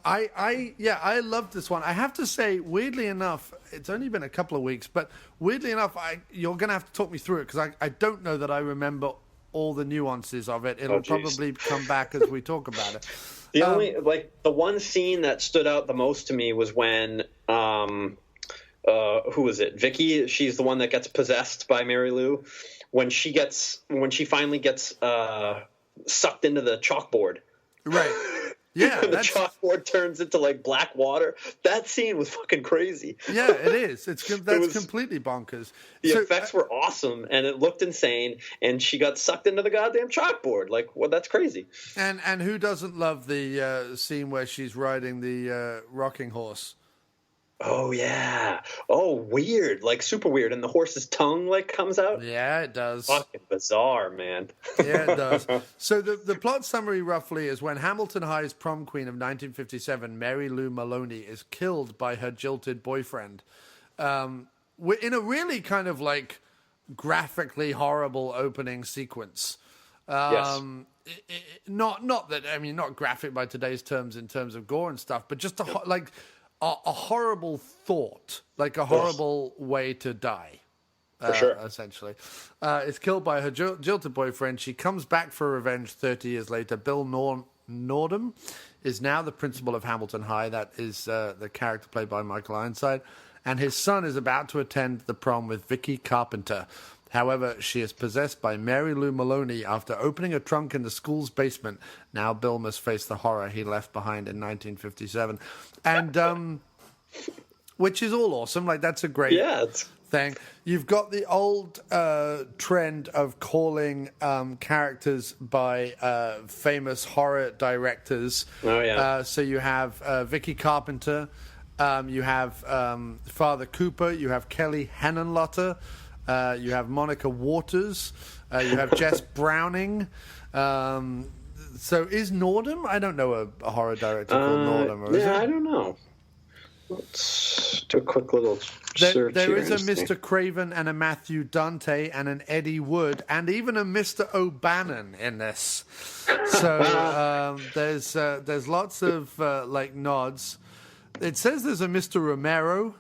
I loved this one. I have to say, weirdly enough, it's only been a couple of weeks, but weirdly enough, you're going to have to talk me through it because I don't know that I remember all the nuances of it. It'll probably come back as we talk about it. The one scene that stood out the most to me was when, who was it? Vicky, she's the one that gets possessed by Mary Lou. When she finally gets sucked into the chalkboard. Right. Yeah, the chalkboard turns into like black water. That scene was fucking crazy. Yeah, it is. That's completely bonkers. The effects were awesome, and it looked insane. And she got sucked into the goddamn chalkboard. Like, well, that's crazy. And who doesn't love the scene where she's riding the rocking horse? Oh yeah. Oh, weird. Like super weird. And the horse's tongue like comes out. Yeah, it does. Fucking bizarre, man. Yeah, it does. So the plot summary roughly is when Hamilton High's prom queen of 1957, Mary Lou Maloney, is killed by her jilted boyfriend. In a really kind of like graphically horrible opening sequence. Yes. Not that, I mean, not graphic by today's terms in terms of gore and stuff, but just a horrible thought, like a horrible way to die. For sure. Essentially. Is killed by her jilted boyfriend. She comes back for revenge 30 years later. Bill Nordham is now the principal of Hamilton High. That is the character played by Michael Ironside. And his son is about to attend the prom with Vicky Carpenter. However, she is possessed by Mary Lou Maloney after opening a trunk in the school's basement. Now Bill must face the horror he left behind in 1957. And, which is all awesome. Like, that's a great thing. You've got the old trend of calling characters by famous horror directors. Oh, yeah. So you have Vicky Carpenter. You have Father Cooper. You have Kelly Henenlotter. You have Monica Waters. You have Jess Browning. So is Nordham? I don't know a horror director called Nordham. Or is it? I don't know. Let's do a quick little search. There is a Mr. Craven and a Matthew Dante and an Eddie Wood and even a Mr. O'Bannon in this. So there's lots of like nods. It says there's a Mr. Romero.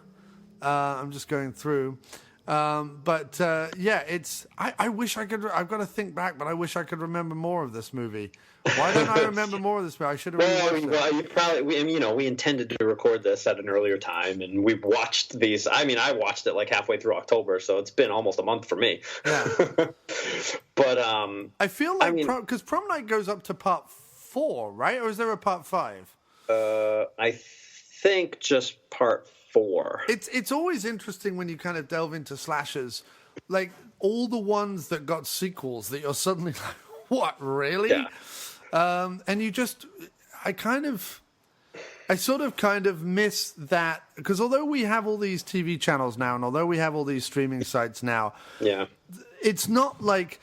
I'm just going through. It's. I wish I could. I've got to think back, but I wish I could remember more of this movie. Why don't I remember more of this movie? I should have. We intended to record this at an earlier time, and we've watched these. I mean, I watched it like halfway through October, so it's been almost a month for me. Yeah. But I feel like because Prom Night goes up to part 4, right? Or is there a part 5? I think just part 4. It's always interesting when you kind of delve into slashers, like all the ones that got sequels that you're suddenly like, what, really? Yeah. And you just, I sort of kind of miss that, because although we have all these TV channels now, and although we have all these streaming sites now, it's not like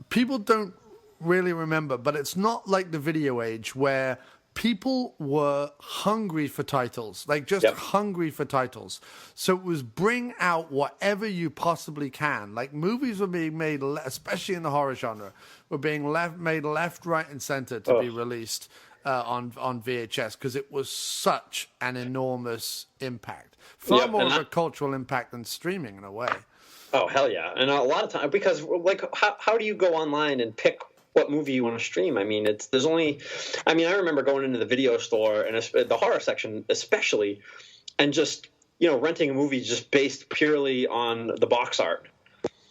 people don't really remember, but it's not like the video age where people were hungry for titles, hungry for titles. So it was bring out whatever you possibly can. Like movies were being made, especially in the horror genre, were being made left, right, and center to be released on VHS because it was such an enormous impact. Far more of a cultural impact than streaming in a way. Oh, hell yeah. And a lot of time, because like how do you go online and pick what movie you want to stream? I mean, I remember going into the video store and the horror section especially, and just, renting a movie just based purely on the box art.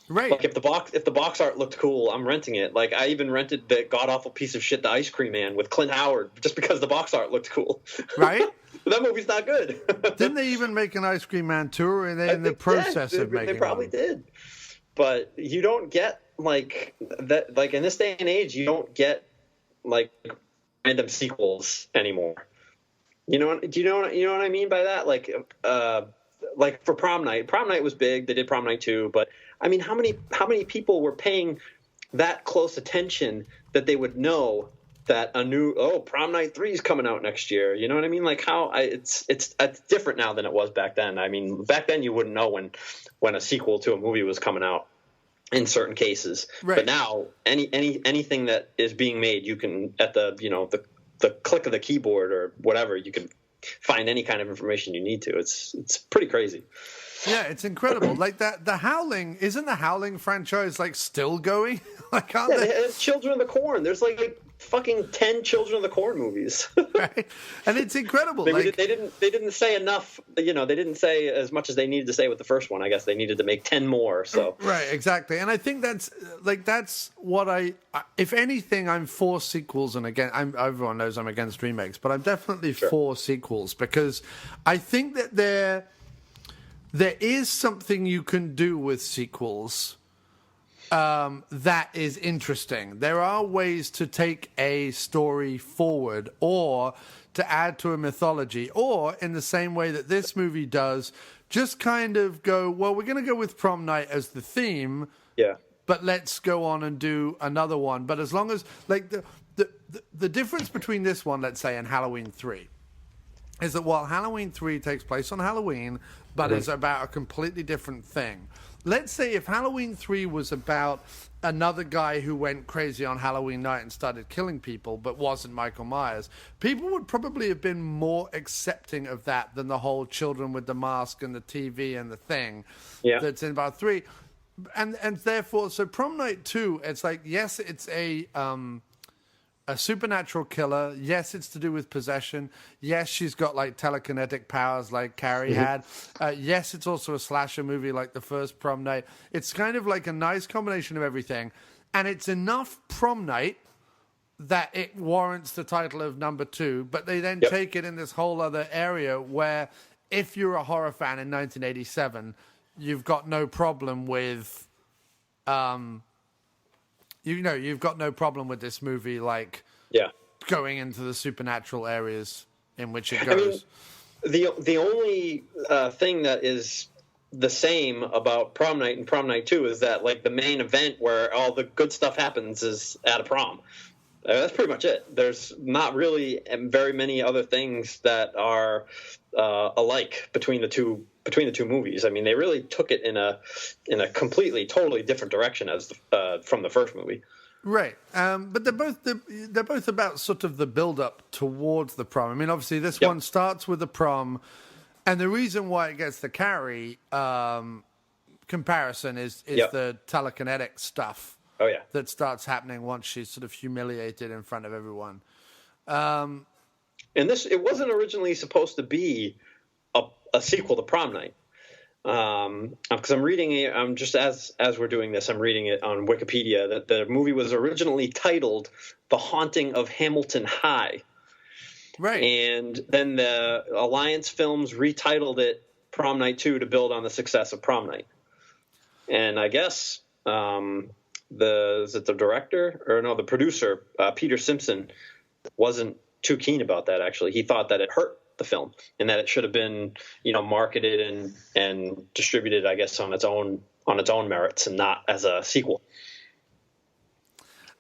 Right. Like if the box art looked cool, I'm renting it. Like I even rented the god awful piece of shit, The Ice Cream Man with Clint Howard, just because the box art looked cool. Right. That movie's not good. Didn't they even make an Ice Cream Man tour? And in the process of making they probably did. But you don't get like that. Like in this day and age, you don't get like random sequels anymore. Do you know what I mean by that? Like for Prom Night. Prom Night was big. They did Prom Night too, but I mean, how many people were paying that close attention that they would know that a new Prom Night 3 is coming out next year? You know what I mean? Like it's different now than it was back then. I mean, back then you wouldn't know when a sequel to a movie was coming out in certain cases. Right. But now anything that is being made, you can at the click of the keyboard or whatever, you can find any kind of information you need to. It's pretty crazy. Yeah, it's incredible. Like that, isn't the Howling franchise like still going? Like, aren't Yeah, they? they have Children of the Corn. There's like fucking 10 Children of the Corn movies. Right? And it's incredible. They like, didn't say enough. They didn't say as much as they needed to say with the first one. I guess they needed to make 10 more. So right, exactly. And I think that's what if anything, I'm for sequels. And again, everyone knows I'm against remakes, but I'm definitely for sequels because I think that there is something you can do with sequels that is interesting. There are ways to take a story forward or to add to a mythology, or in the same way that this movie does, just kind of go, well, we're going to go with Prom Night as the theme, but let's go on and do another one. But as long as, like, the difference between this one, let's say, and Halloween 3 is that while Halloween 3 takes place on Halloween, but is about a completely different thing. Let's say if Halloween 3 was about another guy who went crazy on Halloween night and started killing people, but wasn't Michael Myers, people would probably have been more accepting of that than the whole children with the mask and the TV and the thing that's in about 3. And therefore, so Prom Night 2, it's like, yes, it's a supernatural killer. Yes, it's to do with possession. Yes, she's got like telekinetic powers like Carrie had. Yes, it's also a slasher movie like the first Prom Night. It's kind of like a nice combination of everything. And it's enough Prom Night that it warrants the title of number 2. But they then take it in this whole other area where if you're a horror fan in 1987, you've got no problem with... you've got no problem with this movie, like going into the supernatural areas in which it goes. I mean, the only thing that is the same about Prom Night and Prom Night 2 is that, like, the main event where all the good stuff happens is at a prom. That's pretty much it. There's not really very many other things that are alike between the two movies. I mean, they really took it in a completely, totally different direction as from the first movie. Right, but they're both about sort of the build up towards the prom. I mean, obviously, this one starts with the prom, and the reason why it gets the Carrie comparison is the telekinetic stuff. Oh yeah, that starts happening once she's sort of humiliated in front of everyone. And it wasn't originally supposed to be a sequel to Prom Night. Because I'm reading it, just as we're doing this, I'm reading it on Wikipedia that the movie was originally titled The Haunting of Hamilton High. Right. And then the Alliance Films retitled it Prom Night 2 to build on the success of Prom Night. And I guess the producer, Peter Simpson, wasn't too keen about that, actually. He thought that it hurt the film and that it should have been, marketed and distributed, I guess, on its own merits and not as a sequel.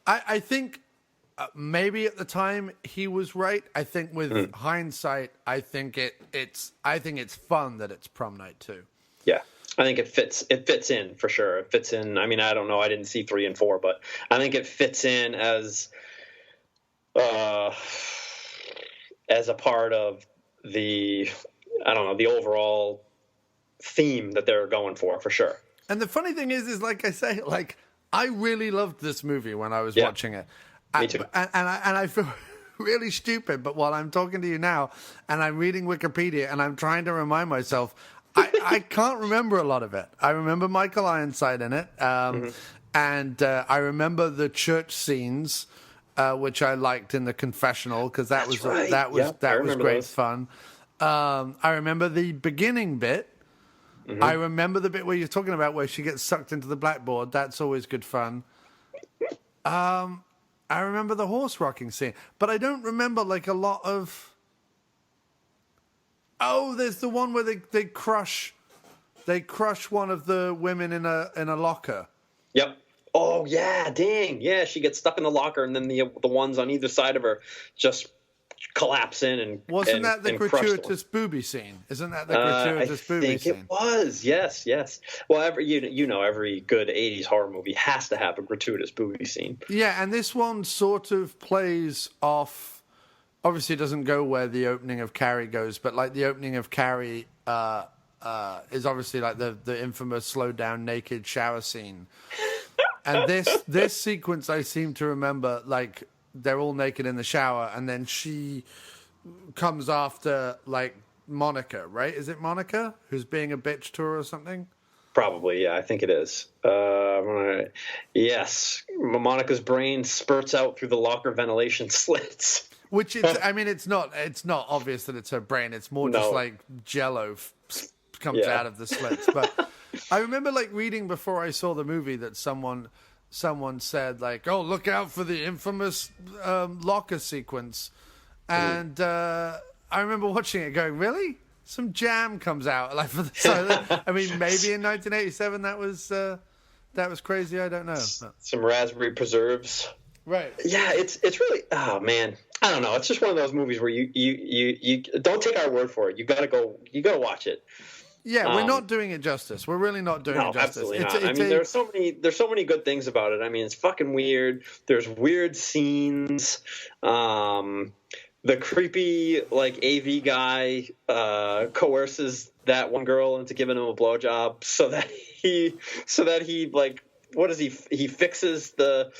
I think maybe at the time he was right. I think with hindsight, I think it's fun that it's Prom Night 2. Yeah. I think it fits in for sure. It fits in. I mean, I don't know. I didn't see 3 and 4, but I think it fits in as a part of the overall theme that they're going for sure. And the funny thing is like I say, like, I really loved this movie when I was watching it. Me too. And I feel really stupid, but while I'm talking to you now and I'm reading Wikipedia and I'm trying to remind myself, I can't remember a lot of it. I remember Michael Ironside in it, and I remember the church scenes, which I liked in the confessional because that was great fun. I remember the beginning bit. I remember the bit where you're talking about where she gets sucked into the blackboard. That's always good fun. I remember the horse rocking scene, but I don't remember like a lot of Oh, there's the one where they crush one of the women in a locker. Yep. Oh yeah, dang. Yeah, she gets stuck in the locker, and then the ones on either side of her just collapse in and wasn't that the and crush gratuitous booby scene? Isn't that the gratuitous booby scene? I think it was. Yes. Well, every good 80s horror movie has to have a gratuitous booby scene. Yeah, and this one sort of plays off. Obviously, it doesn't go where the opening of Carrie goes, but like the opening of Carrie is obviously like the infamous slowed down naked shower scene. And this sequence, I seem to remember, like they're all naked in the shower, and then she comes after like Monica, right? Is it Monica who's being a bitch to her or something? Probably, yeah, I think it is. Yes, Monica's brain spurts out through the locker ventilation slits. Which it's not obvious that it's her brain. It's more just like Jello comes out of the slits. But I remember like reading before I saw the movie that someone said like, "Oh, look out for the infamous locker sequence," and I remember watching it, going, "Really? Some jam comes out like for the." I mean, maybe in 1987 that was crazy. I don't know. Some raspberry preserves. Right. Yeah, it's really, oh man, I don't know. It's just one of those movies where you don't take our word for it. You gotta watch it. Yeah, we're not doing it justice. We're really not doing it justice. Absolutely not. There's so many good things about it. I mean, it's fucking weird. There's weird scenes. The creepy like AV guy coerces that one girl into giving him a blowjob so that he like. What is he? He fixes the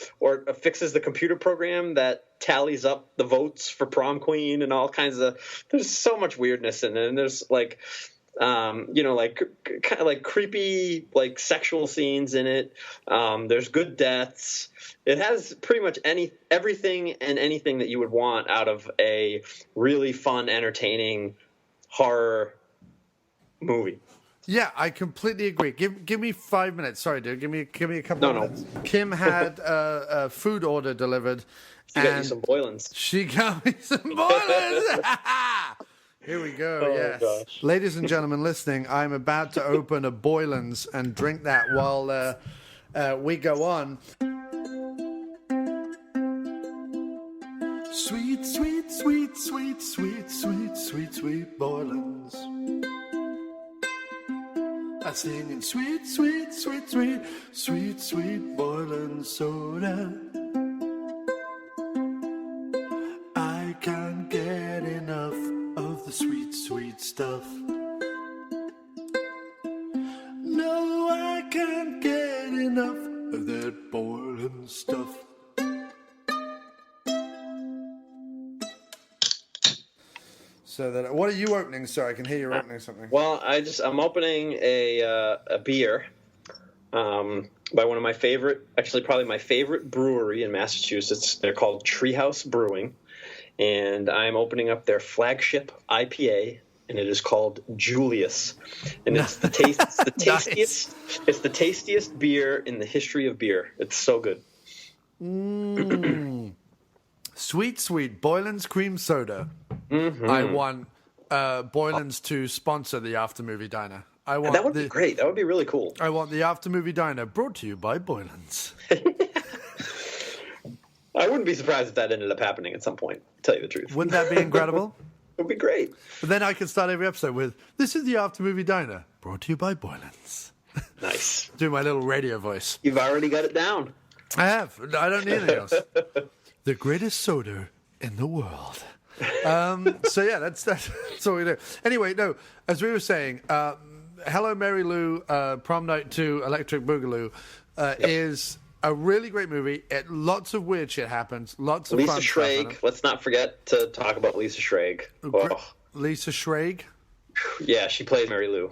computer program that tallies up the votes for prom queen and all kinds of. There's so much weirdness in it, and there's like, like kind of like creepy like sexual scenes in it. There's good deaths. It has pretty much everything and anything that you would want out of a really fun, entertaining horror movie. Yeah, I completely agree. Give me 5 minutes. Sorry, dude. Give me a couple of minutes. Kim had a food order delivered. She got you some Boylan's. She got me some Boylan's. Here we go. Oh, yes, gosh. Ladies and gentlemen listening, I'm about to open a Boylan's and drink that while we go on. Sweet, sweet, sweet, sweet, sweet, sweet, sweet, sweet Boylan's. I sing in sweet, sweet, sweet, sweet, sweet, sweet boiling soda. I can't get enough of the sweet, sweet stuff. No, I can't get enough of that boiling stuff. So that, what are you opening, sir? I can hear you opening something. Well, I'm opening a beer by one of my favorite, actually probably my favorite brewery in Massachusetts. They're called Treehouse Brewing, and I'm opening up their flagship IPA, and it is called Julius, and it's the tastiest. Nice. It's the tastiest beer in the history of beer. It's so good. Sweet, sweet Boylan's cream soda. Mm-hmm. I want Boylan's to sponsor the After Movie Diner. That would be great. That would be really cool. I want the After Movie Diner brought to you by Boylan's. I wouldn't be surprised if that ended up happening at some point, to tell you the truth. Wouldn't that be incredible? It would be great. But then I could start every episode with, "This is the After Movie Diner brought to you by Boylan's." Nice. Do my little radio voice. You've already got it down. I have. I don't need anything else. The greatest soda in the world. So yeah, that's what we do. Anyway, no, as we were saying, Hello Mary Lou, Prom Night 2, Electric Boogaloo is a really great movie. Lots of weird shit happens. Lots of Lisa fun Schrage. stuff. Let's not forget to talk about Lisa Schrage. Oh. Lisa Schrage? Yeah, she played Mary Lou.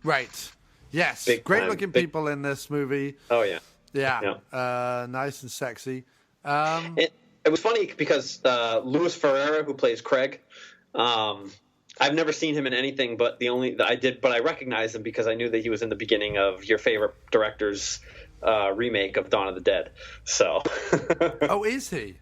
Right. Yes. Great looking people in this movie. Oh, yeah. Yeah. Nice and sexy. It was funny because Louis Ferreira, who plays Craig, I've never seen him in anything but I recognized him because I knew that he was in the beginning of your favorite director's remake of Dawn of the Dead. So. Oh, is he?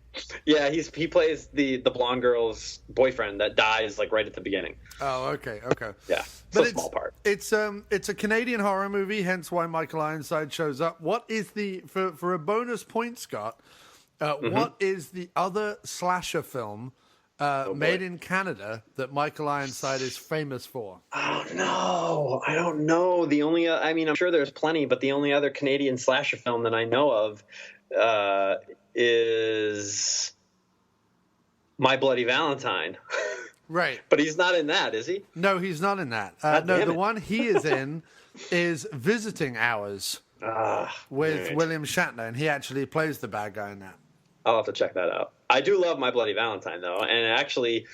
Yeah, he plays the blonde girl's boyfriend that dies like right at the beginning. Oh, okay. Yeah, but a small part. It's a Canadian horror movie, hence why Michael Ironside shows up. What is for a bonus point, Scott? What is the other slasher film made in Canada that Michael Ironside is famous for? Oh no, I don't know. The only I'm sure there's plenty, but the only other Canadian slasher film that I know of is My Bloody Valentine. Right. But he's not in that, is he? No, he's not in that. No, the one he is in is Visiting Hours with William Shatner, and he actually plays the bad guy in that. I'll have to check that out. I do love My Bloody Valentine, though, and it actually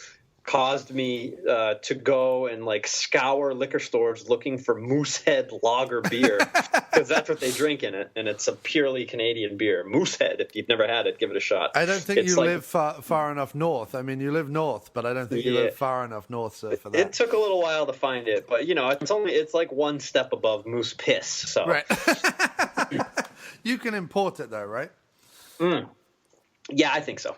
caused me to go and like scour liquor stores looking for Moosehead Lager beer, because that's what they drink in it, and it's a purely Canadian beer. Moosehead, if you've never had it, give it a shot. I don't think you live far enough north. I mean, you live north, but I don't think you live far enough north for that. It took a little while to find it, but it's like one step above Moose Piss. So right. You can import it though, right? Yeah, I think so.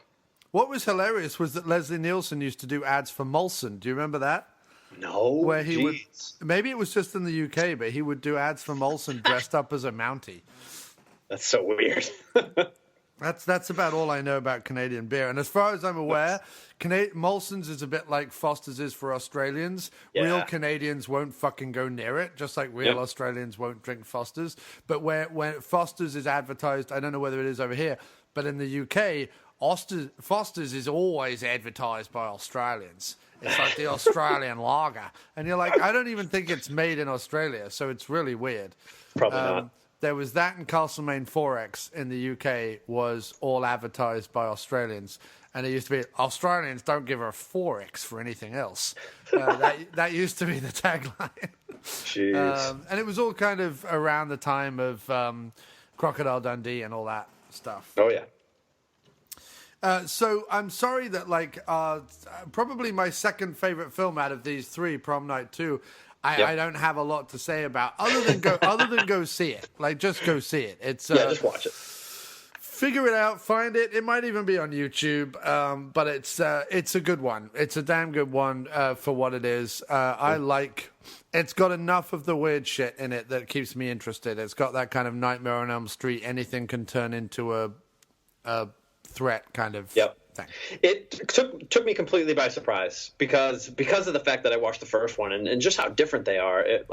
What was hilarious was that Leslie Nielsen used to do ads for Molson. Do you remember that? No. Where he would, maybe it was just in the UK, but he would do ads for Molson dressed up as a Mountie. That's so weird. That's about all I know about Canadian beer. And as far as I'm aware, Molson's is a bit like Foster's is for Australians. Yeah. Real Canadians won't fucking go near it, just like real Australians won't drink Foster's. But when Foster's is advertised, I don't know whether it is over here, but in the UK, Foster's is always advertised by Australians. It's like the Australian lager. And you're like, I don't even think it's made in Australia, so it's really weird. Probably not. There was that, and Castlemaine 4X in the UK was all advertised by Australians. And it used to be, Australians don't give a 4X for anything else. That used to be the tagline. Jeez. And it was all kind of around the time of Crocodile Dundee and all that stuff. Oh, yeah. So I'm sorry that probably my second favorite film out of these three, Prom Night 2, I don't have a lot to say about other than go see it. Like, just go see it. It's just watch it. Figure it out, find it. It might even be on YouTube, but it's a good one. It's a damn good one for what it is. It's got enough of the weird shit in it that keeps me interested. It's got that kind of Nightmare on Elm Street. Anything can turn into a threat kind of thing. It took me completely by surprise because of the fact that I watched the first one and just how different they are. It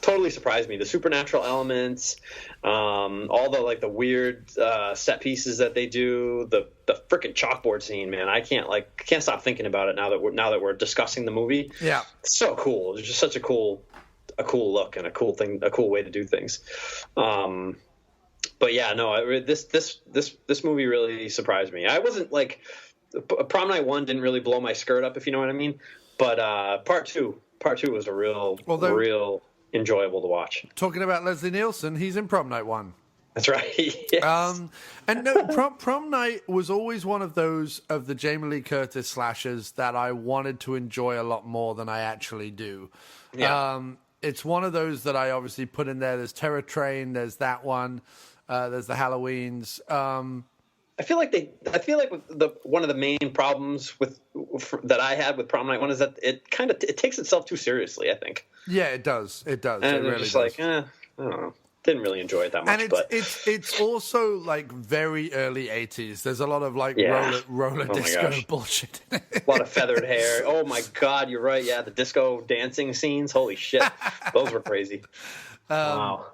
totally surprised me. The supernatural elements, all the weird set pieces that they do, the freaking chalkboard scene, man. I can't stop thinking about it now that we're discussing the movie. Yeah, it's so cool. It's just such a cool look and a cool way to do things. But yeah, no, this movie really surprised me. I wasn't like Prom Night 1 didn't really blow my skirt up, if you know what I mean. But part two was a real enjoyable to watch. Talking about Leslie Nielsen, he's in Prom Night 1. That's right. Yes. And no, Prom Night was always one of those of the Jamie Lee Curtis slashers that I wanted to enjoy a lot more than I actually do. Yeah. It's one of those that I obviously put in there. There's Terror Train. There's that one. There's the Halloweens. I feel like one of the main problems that I had with Prom Night 1 is that it takes itself too seriously, I think. Yeah, it does. It does. And it really just does. I don't know. Didn't really enjoy it that much. And it's also like very early 80s. There's a lot of roller disco bullshit in it. A lot of feathered hair. Oh my God, you're right. Yeah, the disco dancing scenes. Holy shit, those were crazy. Wow.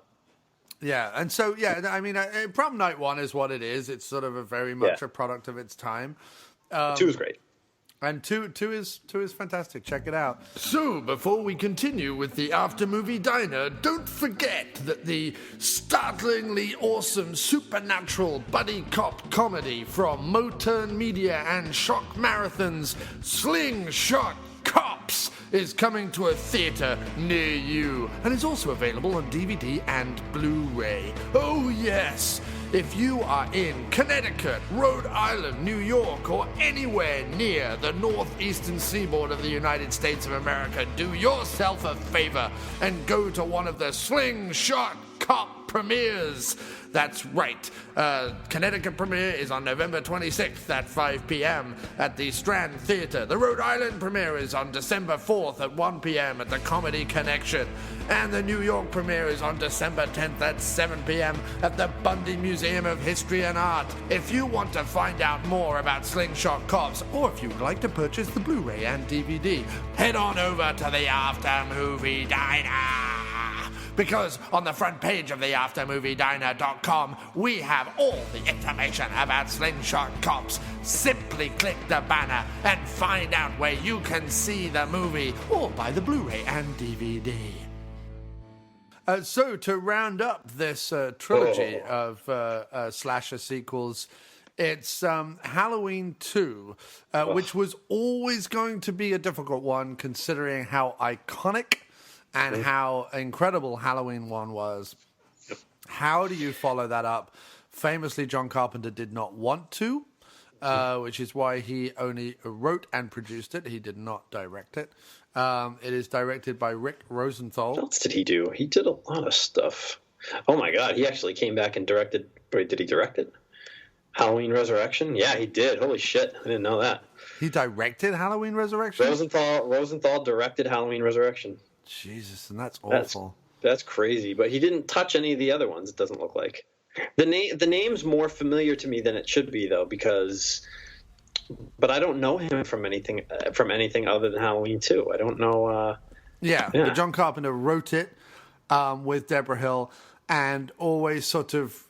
Yeah, and so I mean, Prom Night 1 is what it is. It's sort of a very much a product of its time. 2 is great. And two is fantastic. Check it out. So, before we continue with the after-movie diner, don't forget that the startlingly awesome supernatural buddy cop comedy from Moturn Media and Shock Marathon's Slingshot Cops is coming to a theater near you and is also available on DVD and Blu-ray. Oh yes! If you are in Connecticut, Rhode Island, New York, or anywhere near the northeastern seaboard of the United States of America, do yourself a favor and go to one of the Slingshot Cop premieres. That's right. Connecticut premiere is on November 26th at 5 p.m. at the Strand Theatre. The Rhode Island premiere is on December 4th at 1 p.m. at the Comedy Connection. And the New York premiere is on December 10th at 7 p.m. at the Bundy Museum of History and Art. If you want to find out more about Slingshot Cops, or if you'd like to purchase the Blu-ray and DVD, head on over to the After Movie Diner. Because on the front page of the AfterMovieDiner.com, we have all the information about Slingshot Cops. Simply click the banner and find out where you can see the movie or buy the Blu-ray and DVD. So to round up this trilogy of slasher sequels, it's Halloween 2, which was always going to be a difficult one considering how iconic and how incredible Halloween 1 was. How do you follow that up? Famously, John Carpenter did not want to, which is why he only wrote and produced it. He did not direct it. It is directed by Rick Rosenthal. What else did he do? He did a lot of stuff. Oh my God, he actually came back and directed. Wait, did he direct it? Halloween Resurrection? Yeah, he did. Holy shit, I didn't know that. He directed Halloween Resurrection? Rosenthal directed Halloween Resurrection. Jesus, and that's awful. That's crazy. But he didn't touch any of the other ones. It doesn't look like. The name's more familiar to me than it should be, though, but I don't know him from anything other than Halloween 2. I don't know. But John Carpenter wrote it with Deborah Hill, and always sort of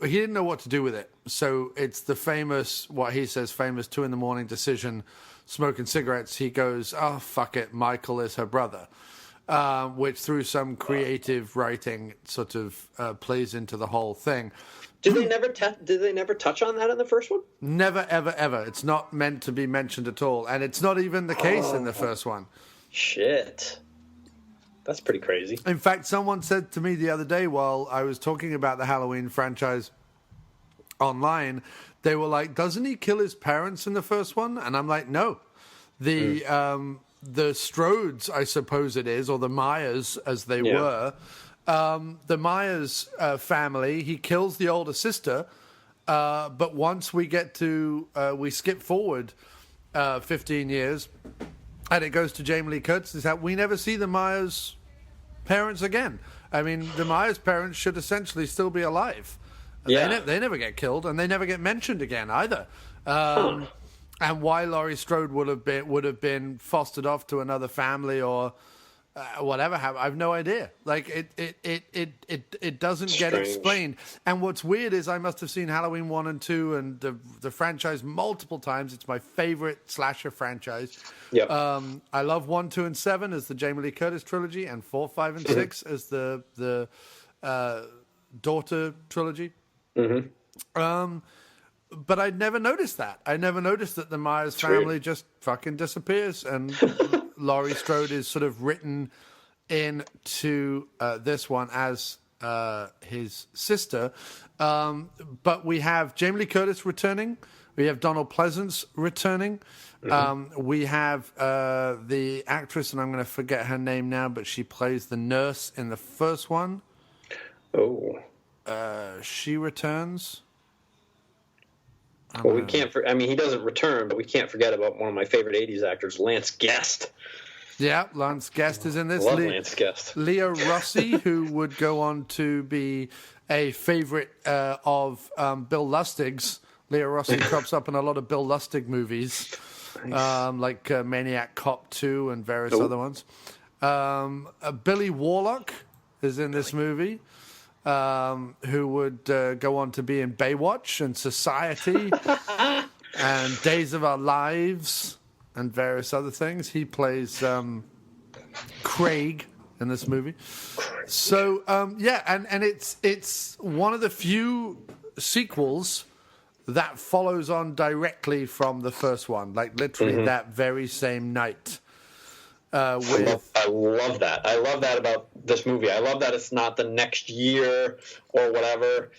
he didn't know what to do with it. So it's the famous 2 a.m. decision. Smoking cigarettes, he goes, oh, fuck it, Michael is her brother, which through some creative writing sort of plays into the whole thing. Did they never touch on that in the first one? Never, ever, ever. It's not meant to be mentioned at all, and it's not even the case in the first one. Shit. That's pretty crazy. In fact, someone said to me the other day while I was talking about the Halloween franchise online, they were like, doesn't he kill his parents in the first one? And I'm like, no. The Strodes, I suppose it is, or the Myers, as they were. The Myers family, he kills the older sister, but once we get to, we skip forward 15 years, and it goes to Jamie Lee Curtis, that we never see the Myers parents again. I mean, the Myers parents should essentially still be alive. Yeah. They never get killed, and they never get mentioned again either. And why Laurie Strode would have been fostered off to another family or whatever, I've no idea. Like it doesn't get explained. And what's weird is I must have seen Halloween 1 and 2 and the franchise multiple times. It's my favorite slasher franchise. Yep. I love 1, 2, and 7 as the Jamie Lee Curtis trilogy, and 4, 5, and 6 as the daughter trilogy. Mm-hmm. But I'd never noticed that. I never noticed that the Myers family just fucking disappears, and Laurie Strode is sort of written into this one as his sister. But we have Jamie Lee Curtis returning. We have Donald Pleasance returning. Mm-hmm. We have the actress, and I'm going to forget her name now, but she plays the nurse in the first one. Oh. She returns. Well, we can't. He doesn't return, but we can't forget about one of my favorite '80s actors, Lance Guest. Yeah, Lance Guest is in this. Love Lance Guest. Leah Rossi, who would go on to be a favorite of Bill Lustig's. Leah Rossi crops up in a lot of Bill Lustig movies, nice. Like Maniac Cop 2 and various other ones. Billy Warlock is in this movie. Who would go on to be in Baywatch and Society and Days of Our Lives and various other things. He plays Craig in this movie. So, and it's one of the few sequels that follows on directly from the first one, like literally that very same night. I love that. I love that about this movie. I love that it's not the next year or whatever.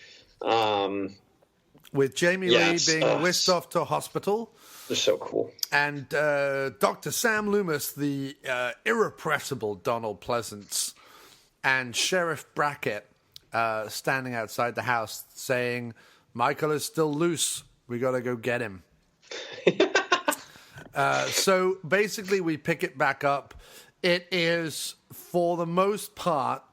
With Jamie Lee being whisked off to a hospital. They're so cool. And Dr. Sam Loomis, the irrepressible Donald Pleasance, and Sheriff Brackett standing outside the house saying, "Michael is still loose. We got to go get him." So basically, we pick it back up. It is, for the most part,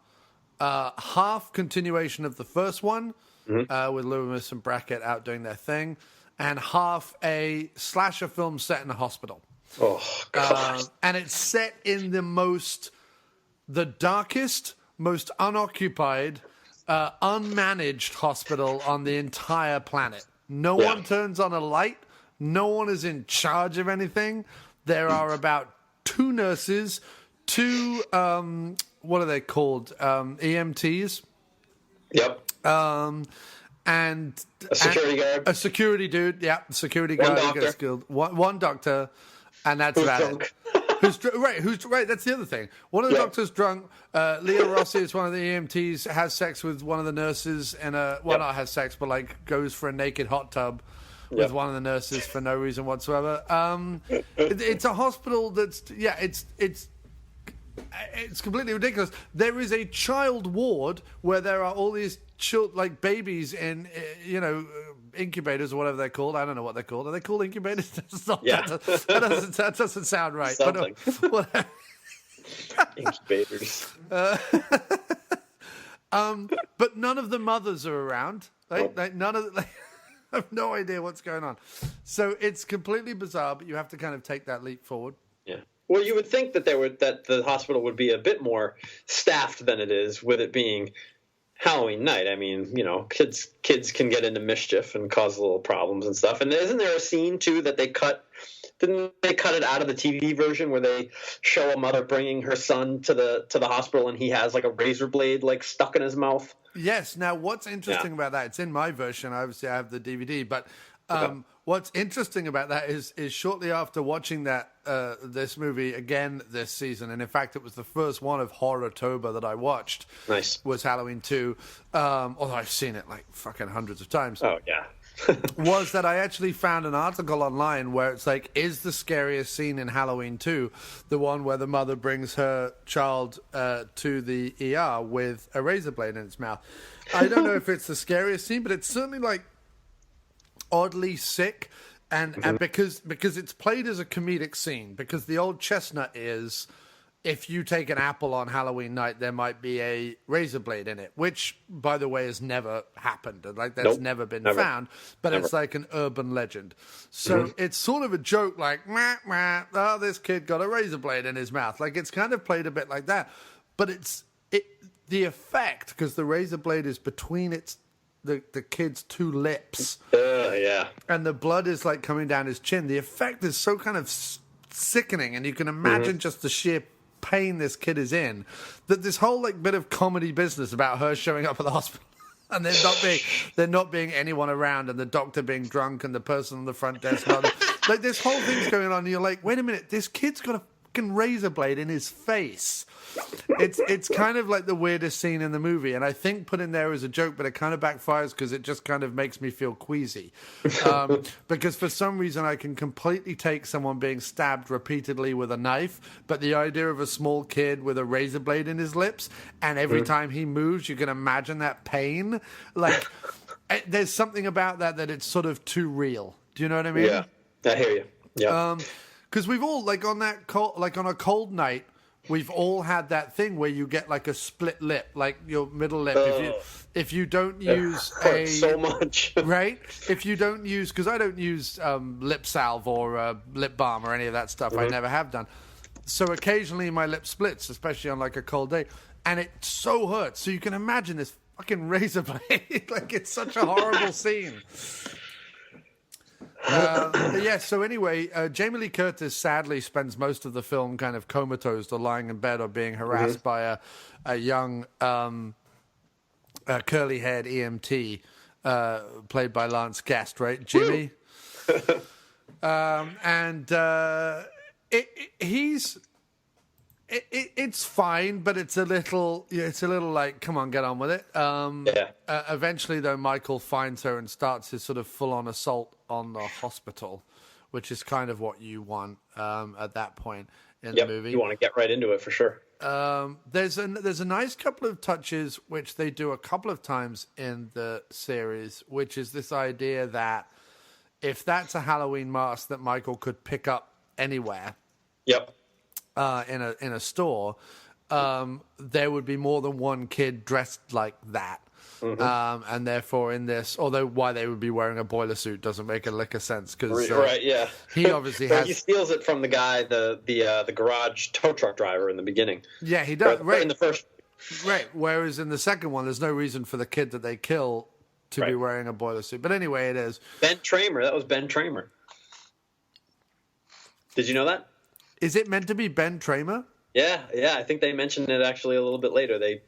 half continuation of the first one, with Loomis and Brackett out doing their thing, and half a slasher film set in a hospital. Oh, God. And it's set in the darkest, most unoccupied, unmanaged hospital on the entire planet. No one turns on a light. No one is in charge of anything. There are about 2 nurses, 2, what are they called? EMTs. Yep. And a security guard. A security dude. Yeah, security One guard. doctor. Gets killed. One doctor, and that's about drunk. it. Who's right? That's the other thing. One of the doctors drunk. Leah Rossi is one of the EMTs. Has sex with one of the nurses in not has sex, but like goes for a naked hot tub with one of the nurses for no reason whatsoever. It's a hospital that's it's completely ridiculous. There is a child ward where there are all these like babies in incubators or whatever they're called. I don't know what they're called. Are they called incubators? That doesn't sound right. Something. But, Incubators. But none of the mothers are around. None of the, I have no idea what's going on. So it's completely bizarre, but you have to kind of take that leap forward. Yeah. Well, you would think that the hospital would be a bit more staffed than it is, with it being Halloween night. I mean, kids can get into mischief and cause little problems and stuff. And isn't there a scene too that they cut? Didn't they cut it out of the TV version where they show a mother bringing her son to the hospital and he has like a razor blade like stuck in his mouth? Yes. Now, what's interesting about that? It's in my version. Obviously, I have the DVD, but. What's interesting about that is shortly after watching this movie again this season, and in fact it was the first one of Horror-tober that I watched. Nice. Was Halloween 2, although I've seen it like fucking hundreds of times. Oh yeah. Was that I actually found an article online where it's like, is the scariest scene in Halloween 2 the one where the mother brings her child to the ER with a razor blade in its mouth? I don't know if it's the scariest scene, but it's certainly like oddly sick, and because it's played as a comedic scene, because the old chestnut is, if you take an apple on Halloween night, there might be a razor blade in it, which, by the way, has never happened. Like, that's never been found, but it's like an urban legend. So it's sort of a joke, like, oh, this kid got a razor blade in his mouth. Like, it's kind of played a bit like that, but the effect, because the razor blade is between the kid's 2 lips. Yeah. And the blood is like coming down his chin. The effect is so kind of sickening, and you can imagine just the sheer pain this kid is in, that this whole like bit of comedy business about her showing up at the hospital and there not being anyone around, and the doctor being drunk, and the person on the front desk not like, this whole thing's going on, and you're like, wait a minute, this kid's got a fucking razor blade in his face. It's kind of like the weirdest scene in the movie, and I think put in there as a joke, but it kind of backfires because it just kind of makes me feel queasy. Because for some reason I can completely take someone being stabbed repeatedly with a knife, but the idea of a small kid with a razor blade in his lips, and every time he moves, you can imagine that pain. Like, there's something about that it's sort of too real. Do you know what I mean? Yeah, I hear you. Yeah. Because we've all, like on a cold night, we've all had that thing where you get like a split lip, like your middle lip. If you don't use so much, right? If you don't use, because I don't use lip salve or lip balm or any of that stuff. I never have done. So occasionally my lip splits, especially on like a cold day, and it so hurts. So you can imagine this fucking razor blade. Like, it's such a horrible scene. So anyway, Jamie Lee Curtis sadly spends most of the film kind of comatose or lying in bed or being harassed by a young curly-haired EMT played by Lance Guest, right, Jimmy? It's fine, but it's a little like, come on, get on with it. Eventually, though, Michael finds her and starts his sort of full-on assault on the hospital, which is kind of what you want at that point, in the movie. You want to get right into it for sure. There's a nice couple of touches which they do a couple of times in the series, which is this idea that if that's a Halloween mask that Michael could pick up anywhere, Yep. In a store, there would be more than one kid dressed like that. Mm-hmm. And therefore in this, although why they would be wearing a boiler suit doesn't make a lick of sense, because right, yeah, he obviously has. He steals it from the guy, the garage tow truck driver in the beginning. Yeah, he does. Right in the first. Right. Whereas in the second one, there's no reason for the kid that they kill to be wearing a boiler suit. But anyway, it is Ben Tramer. That was Ben Tramer. Did you know that? Is it meant to be Ben Tramer? Yeah. I think they mentioned it actually a little bit later. They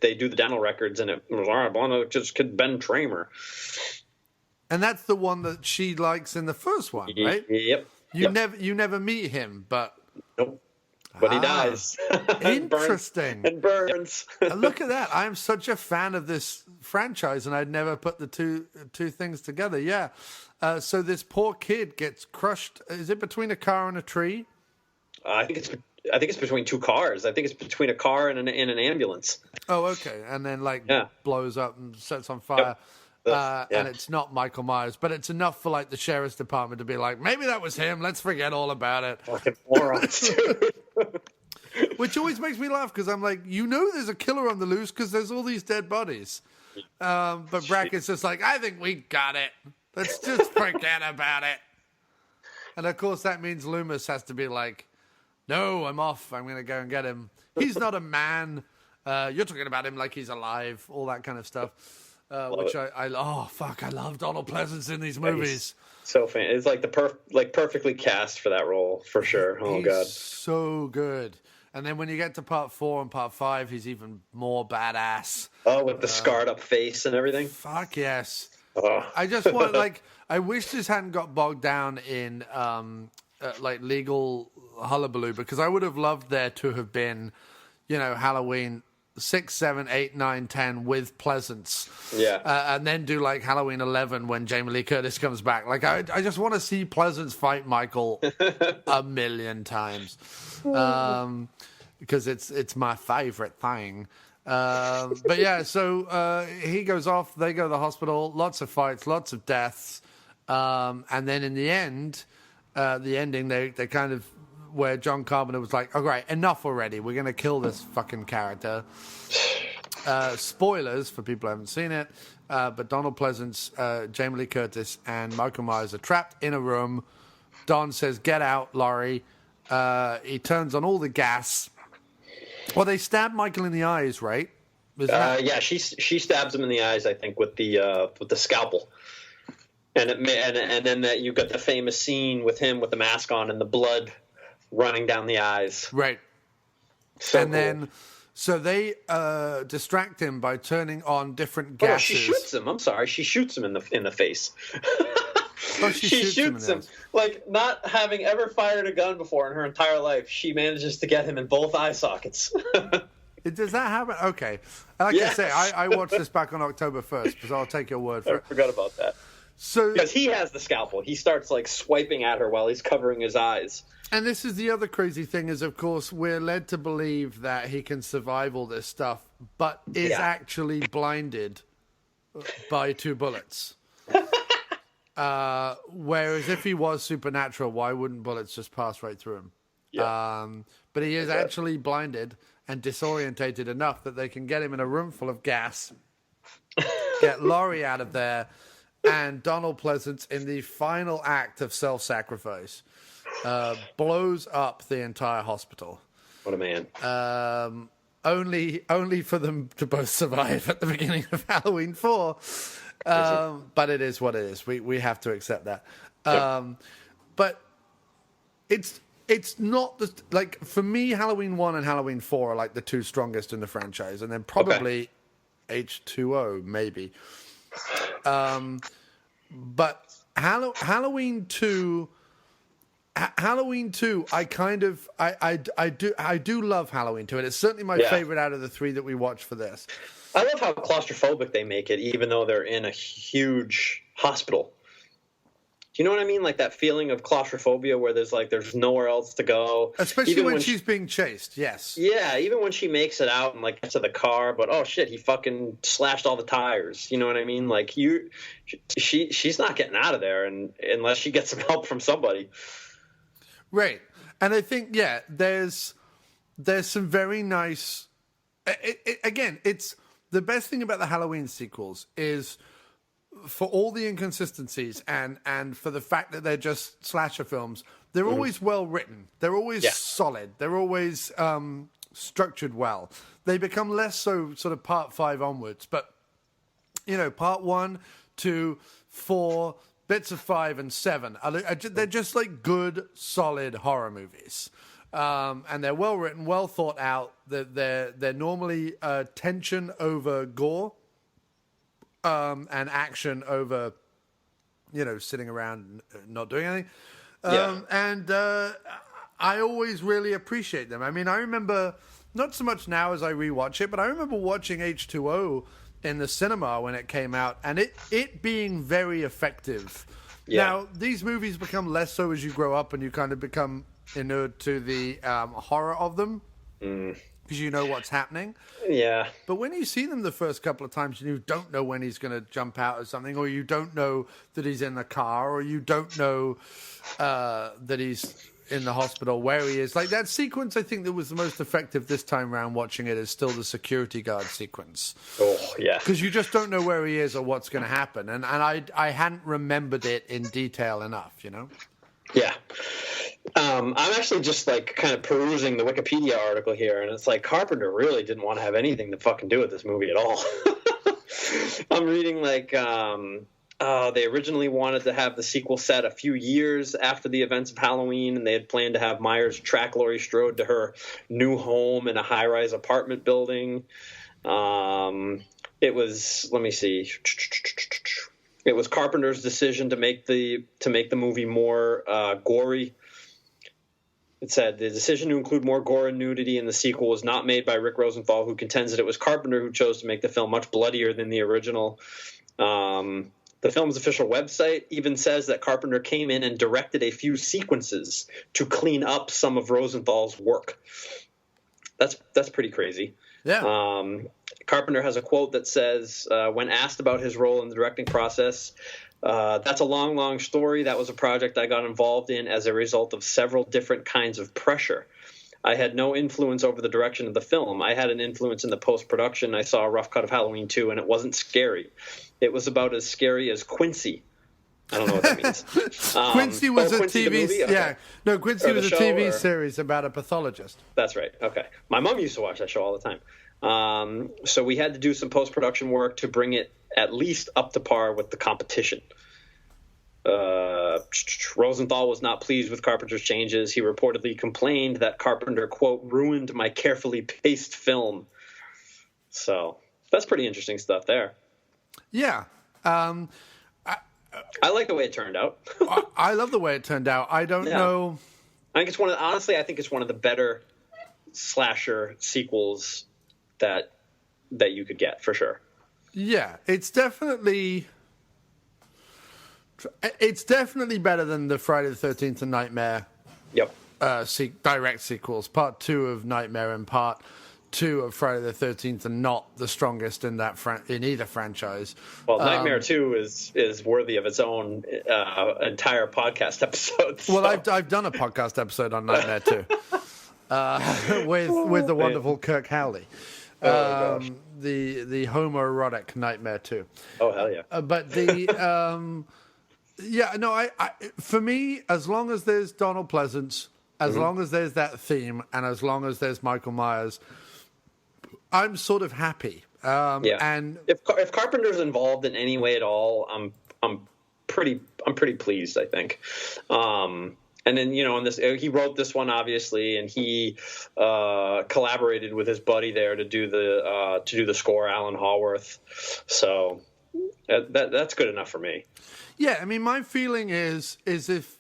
do the dental records, and it was, all right, I want to just kid Ben Tramer. And that's the one that she likes in the first one, right? Yep. You never meet him, but nope. But he dies. Interesting. and burns. Look at that. I'm such a fan of this franchise, and I'd never put the two things together. Yeah. So this poor kid gets crushed. Is it between a car and a tree? I think it's between two cars. I think it's between a car and an ambulance. Oh, okay. And then blows up and sets on fire. Yep. And it's not Michael Myers, but it's enough for like the sheriff's department to be like, maybe that was him. Let's forget all about it. Fucking morons, dude. Which always makes me laugh, because I'm like, there's a killer on the loose because there's all these dead bodies. But Brackett's just like, I think we got it. Let's just forget about it. And of course that means Loomis has to be like, no, I'm off. I'm going to go and get him. He's not a man. You're talking about him like he's alive. All that kind of stuff. Which I love Donald Pleasance in these movies. So fan. It's like perfectly cast for that role for sure. Oh he's God, so good. And then when you get to part 4 and part 5, he's even more badass. Oh, with the scarred up face and everything. Fuck yes. Oh. I just want I wish this hadn't got bogged down in legal hullabaloo, because I would have loved there to have been, Halloween 6, 7, 8, 9, 10 with Pleasance. Yeah. And then do like Halloween 11 when Jamie Lee Curtis comes back. Like, I just want to see Pleasance fight Michael a million times. Because it's my favorite thing. But yeah, so he goes off, they go to the hospital, lots of fights, lots of deaths. And then in the end, the ending, they kind of, where John Carpenter was like, all right, enough already. We're going to kill this fucking character. Spoilers for people who haven't seen it. But Donald Pleasance, Jamie Lee Curtis, and Michael Myers are trapped in a room. Don says, get out, Laurie. He turns on all the gas. Well, they stab Michael in the eyes, right? Yeah, she stabs him in the eyes, I think, with the scalpel. And then that you got the famous scene with him with the mask on and the blood running down the eyes. Right. Then, so they distract him by turning on different gases. Oh, she shoots him. I'm sorry, she shoots him in the face. Oh, she shoots him. Like, not having ever fired a gun before in her entire life, she manages to get him in both eye sockets. Does that happen? Okay. Like I say, I watched this back on October 1st, so I'll take your word for it. I forgot about that. So, because he has the scalpel. He starts, like, swiping at her while he's covering his eyes. And this is the other crazy thing is, of course, we're led to believe that he can survive all this stuff, but is actually blinded by 2 bullets. Whereas if he was supernatural, why wouldn't bullets just pass right through him? Yeah. But he is actually blinded and disorientated enough that they can get him in a room full of gas, get Laurie out of there, and Donald Pleasance, in the final act of self-sacrifice, blows up the entire hospital. What a man. Only for them to both survive at the beginning of Halloween 4. But it is what it is. We have to accept that. But it's not like, for me, Halloween 1 and Halloween 4 are like the 2 strongest in the franchise, and then probably H2O maybe. But Halloween 2, I do love Halloween 2, and it's certainly my favorite out of the 3 that we watched for this. I love how claustrophobic they make it, even though they're in a huge hospital. Do you know what I mean? Like that feeling of claustrophobia where there's nowhere else to go. Especially when she's being chased, yes. Yeah, even when she makes it out and like gets to the car, but oh shit, he fucking slashed all the tires. You know what I mean? Like she's not getting out of there unless she gets some help from somebody. Right. And I think, yeah, there's some very nice... Again, it's the best thing about the Halloween sequels is... for all the inconsistencies and for the fact that they're just slasher films, they're always well written. They're always solid. They're always structured well. They become less so sort of part 5 onwards. But, you know, part 1, 2, 4, bits of 5 and 7, they're just like good, solid horror movies. And they're well written, well thought out. They're normally tension over gore. And action over, you know, sitting around and not doing anything. And I always really appreciate them. I mean, I remember, not so much now as I rewatch it, but I remember watching H2O in the cinema when it came out, and it being very effective. Yeah. Now, these movies become less so as you grow up and you kind of become inured to the horror of them. Because you know what's happening. Yeah. But when you see them the first couple of times and you don't know when he's going to jump out or something, or you don't know that he's in the car, or you don't know that he's in the hospital where he is. Like that sequence, I think that was the most effective this time around watching it is still the security guard sequence. Oh, yeah. Because you just don't know where he is or what's going to happen. And I hadn't remembered it in detail enough, you know? Yeah. I'm actually just like kind of perusing the Wikipedia article here, and it's like Carpenter really didn't want to have anything to fucking do with this movie at all. I'm reading like they originally wanted to have the sequel set a few years after the events of Halloween, and they had planned to have Myers track Laurie Strode to her new home in a high-rise apartment building. It was, let me see. It was Carpenter's decision to make the movie more gory. It said the decision to include more gore and nudity in the sequel was not made by Rick Rosenthal, who contends that it was Carpenter who chose to make the film much bloodier than the original. The film's official website even says that Carpenter came in and directed a few sequences to clean up some of Rosenthal's work. That's pretty crazy. Yeah. Carpenter has a quote that says, when asked about his role in the directing process, that's a long, long story. That was a project I got involved in as a result of several different kinds of pressure. I had no influence over the direction of the film. I had an influence in the post-production. I saw a rough cut of Halloween 2, and it wasn't scary. It was about as scary as Quincy. I don't know what that means. Quincy was a Quincy TV. Okay. Yeah, no, Quincy Or was a the TV show, series about a pathologist. That's right. Okay, my mom used to watch that show all the time. So we had to do some post-production work to bring it at least up to par with the competition. Rosenthal was not pleased with Carpenter's changes. He reportedly complained that Carpenter, quote, ruined my carefully paced film. So that's pretty interesting stuff there. Yeah. I like the way it turned out. I love the way it turned out. I don't know. I think it's one of the better slasher sequels that you could get for sure. Yeah, it's definitely better than the Friday the 13th and Nightmare. Yep. Direct sequels. Part 2 of Nightmare and Part 2 of Friday the 13th are not the strongest in that in either franchise. Well, Nightmare 2 is worthy of its own entire podcast episode. So. Well, I've done a podcast episode on Nightmare 2 with the wonderful Kirk Howley. Gosh. The homoerotic Nightmare 2. Oh, hell yeah. But the yeah, no, I for me, as long as there's Donald Pleasance, as long as there's that theme, and as long as there's Michael Myers, I'm sort of happy. And if Carpenter's involved in any way at all, I'm pretty pleased, I think. And then, you know, in this, he wrote this one obviously, and he collaborated with his buddy there to do the score, Alan Haworth. So that's good enough for me. Yeah, I mean, my feeling is if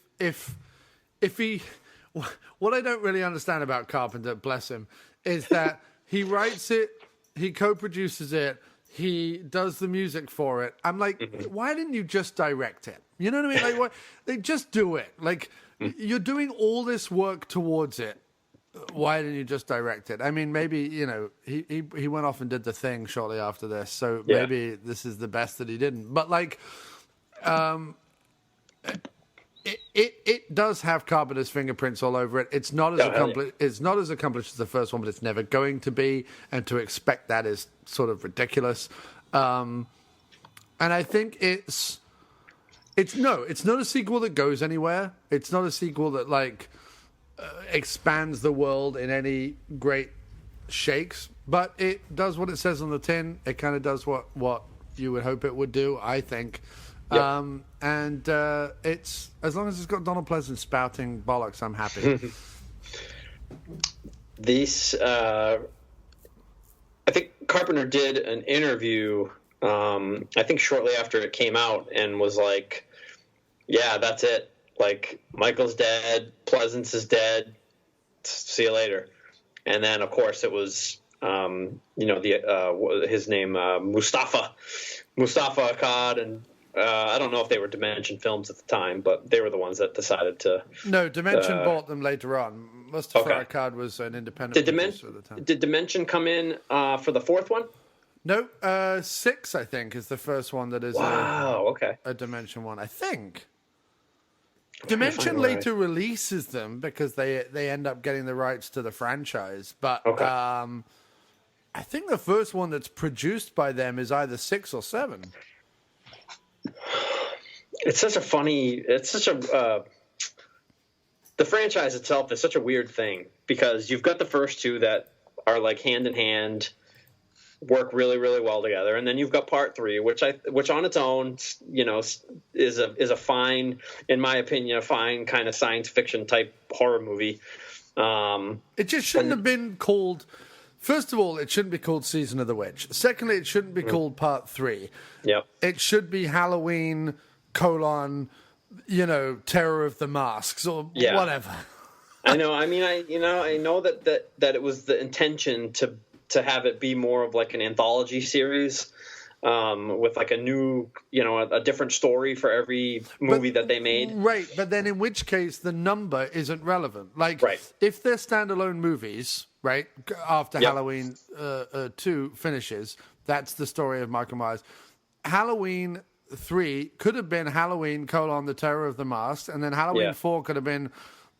he, what I don't really understand about Carpenter, bless him, is that he writes it, he co-produces it, he does the music for it. I'm like, why didn't you just direct it? You know what I mean? Like, what? They just do it. Like, you're doing all this work towards it. Why didn't you just direct it? I mean, maybe, you know, he went off and did The Thing shortly after this, so maybe this is the best that he didn't. But like, it does have Carpenter's fingerprints all over it. It's not as accomplished. It's not as accomplished as the first one, but it's never going to be. And to expect that is sort of ridiculous. And I think it's not a sequel that goes anywhere. It's not a sequel that like expands the world in any great shakes, but it does what it says on the tin. It kind of does what you would hope it would do, I think. Yep. And it's, as long as it's got Donald Pleasance spouting bollocks, I'm happy. I think Carpenter did an interview, I think shortly after it came out, and was like, yeah, that's it. Like, Michael's dead, Pleasance is dead, see you later. And then, of course, it was, his name, Mustafa Akkad, and I don't know if they were Dimension Films at the time, but they were the ones that decided to... No, Dimension bought them later on. Mustafa Akkad was an independent producer at the time. Did Dimension come in for the fourth one? No, 6, I think, is the first one that is a Dimension one, I think. Dimension later releases them because they end up getting the rights to the franchise. But I think the first one that's produced by them is either 6 or 7. It's such a the franchise itself is such a weird thing, because you've got the first two that are like hand in hand, work really, really well together, and then you've got part 3, which on its own, you know, is a fine, in my opinion, a fine kind of science fiction type horror movie. It just shouldn't have been called. First of all, it shouldn't be called Season of the Witch. Secondly, it shouldn't be called Part 3. Yep. It should be Halloween : Terror of the Masks or whatever. I know. I mean, I know that it was the intention to have it be more of like an anthology series, with like a new, a different story for every movie that they made. Right, but then in which case the number isn't relevant. Like, if they're standalone movies, right, after Halloween 2 finishes, that's the story of Michael Myers. Halloween 3 could have been Halloween : The Terror of the Mask, and then Halloween 4 could have been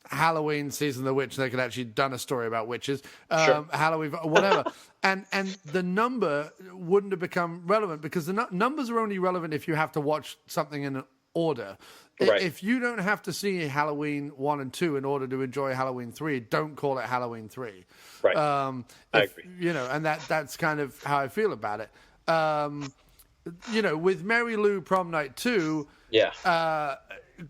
Halloween Season of the Witch. They could actually done a story about witches. Halloween, whatever. and the number wouldn't have become relevant, because the numbers are only relevant if you have to watch something in order. Right. If you don't have to see Halloween 1 and 2 in order to enjoy Halloween 3, don't call it Halloween 3. Right. I agree. And that's kind of how I feel about it. With Mary Lou Prom Night 2,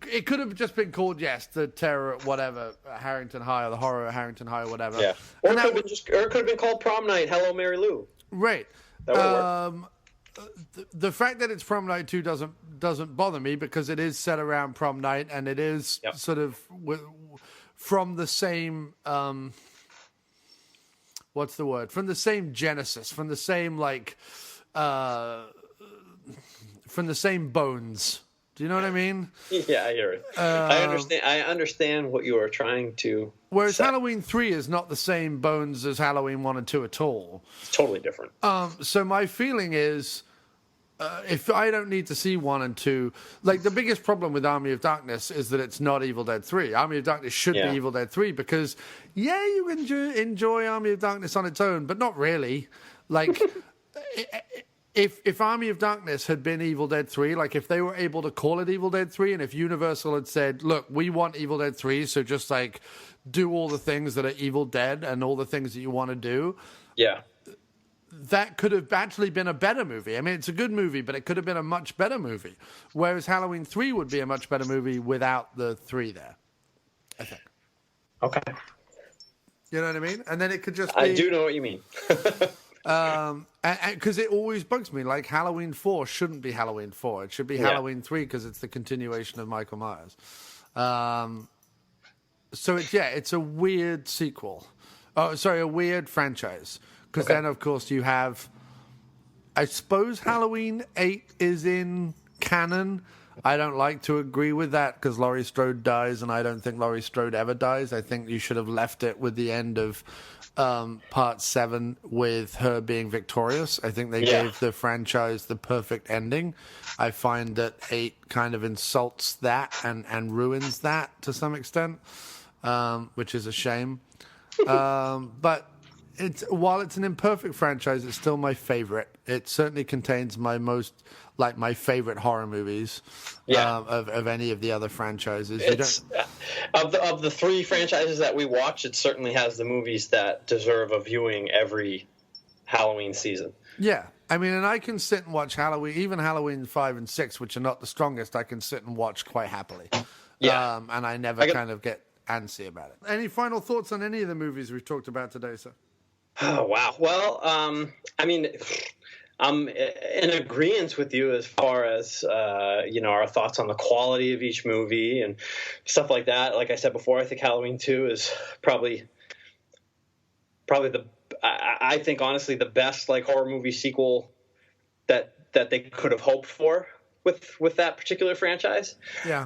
it could have just been called, the Terror at whatever, Harrington High, or the Horror at Harrington High, or whatever. Yeah. Or it could have been called Prom Night: Hello, Mary Lou. Right. That would work. The fact that it's Prom Night 2 doesn't bother me, because it is set around prom night, and it is sort of from the same what's the word? From the same genesis, from the same from the same bones. Do you know what I mean? Yeah, I hear it. I understand what you are trying to. Whereas Halloween 3 is not the same bones as Halloween 1 and 2 at all. It's totally different. So my feeling is, if I don't need to see 1 and 2, like the biggest problem with Army of Darkness is that it's not Evil Dead 3. Army of Darkness should be Evil Dead 3, because, you can enjoy Army of Darkness on its own, but not really. Like, if Army of Darkness had been Evil Dead 3, like if they were able to call it Evil Dead 3, and if Universal had said, look, we want Evil Dead 3, so just like do all the things that are Evil Dead and all the things that you want to do. Yeah. That could have actually been a better movie. I mean, it's a good movie, but it could have been a much better movie. Whereas Halloween 3 would be a much better movie without the 3 there, I think. Okay. You know what I mean? And then it could just be... I do know what you mean. Because it always bugs me, like Halloween 4 shouldn't be Halloween 4. It should be Halloween 3, because it's the continuation of Michael Myers. So it's a weird sequel. Oh, sorry, a weird franchise. Because then, of course, you have I suppose Halloween 8 is in canon. I don't like to agree with that because Laurie Strode dies, and I don't think Laurie Strode ever dies. I think you should have left it with the end of Part 7 with her being victorious. I think they gave the franchise the perfect ending. I find that 8 kind of insults that and ruins that to some extent, which is a shame. But while it's an imperfect franchise, it's still my favorite. It certainly contains my favorite horror movies of any of the other franchises. Of the 3 franchises that we watch, it certainly has the movies that deserve a viewing every Halloween season. Yeah. I mean, and I can sit and watch even Halloween 5 and 6, which are not the strongest, I can sit and watch quite happily. Yeah. And I never kind of get antsy about it. Any final thoughts on any of the movies we've talked about today, sir? Oh, wow. Well, I mean, I'm in agreement with you as far as, our thoughts on the quality of each movie and stuff like that. Like I said before, I think Halloween 2 is probably I think honestly the best horror movie sequel that they could have hoped for with that particular franchise. Yeah.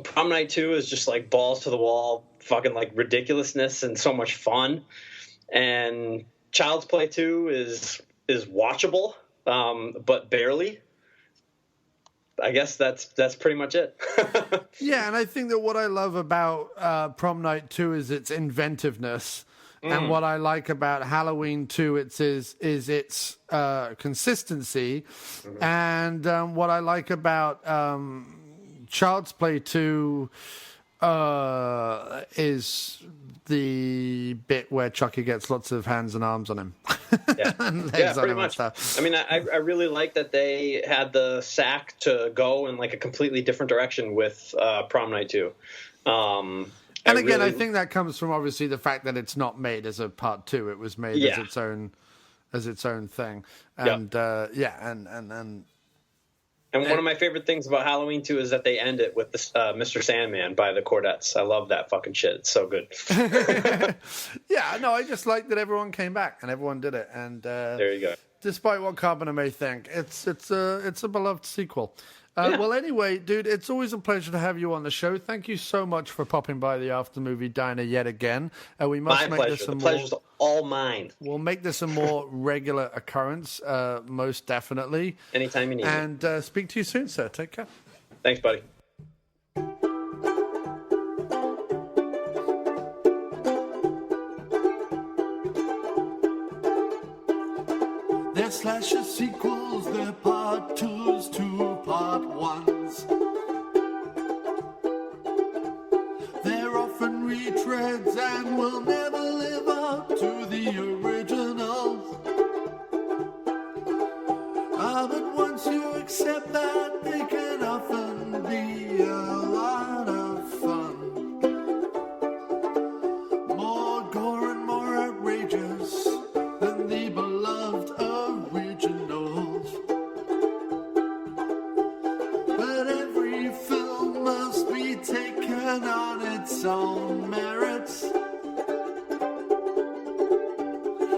Prom Night 2 is just balls to the wall, fucking ridiculousness and so much fun. And Child's Play 2 is watchable, but barely. I guess that's pretty much it. Yeah, and I think that what I love about Prom Night 2 is its inventiveness. And what I like about Halloween 2 is its consistency. And what I like about Child's Play 2 is the bit where Chucky gets lots of hands and arms on him. Yeah, pretty much. I mean, I really like that they had the sack to go in a completely different direction with Prom Night 2. And again, I think that comes from obviously the fact that it's not made as a part 2; it was made as its own thing. And And one of my favorite things about Halloween 2 is that they end it with this, Mr. Sandman by the Chordettes. I love that fucking shit. It's so good. Yeah, no, I just like that everyone came back and everyone did it. And there you go. Despite what Carpenter may think, it's a beloved sequel. Well, anyway, dude, it's always a pleasure to have you on the show. Thank you so much for popping by the After Movie Diner yet again. We must make this the pleasure's all mine. We'll make this a more regular occurrence, most definitely. Anytime you need it. And speak to you soon, sir. Take care. Thanks, buddy. They're slasher sequels, they're part 2s to part 1s. They're often retreads and will never live up to the originals. But once you accept that, they can often be a lot of fun. More gore and more outrageous than the beloved originals. But every film must be taken on its own merits.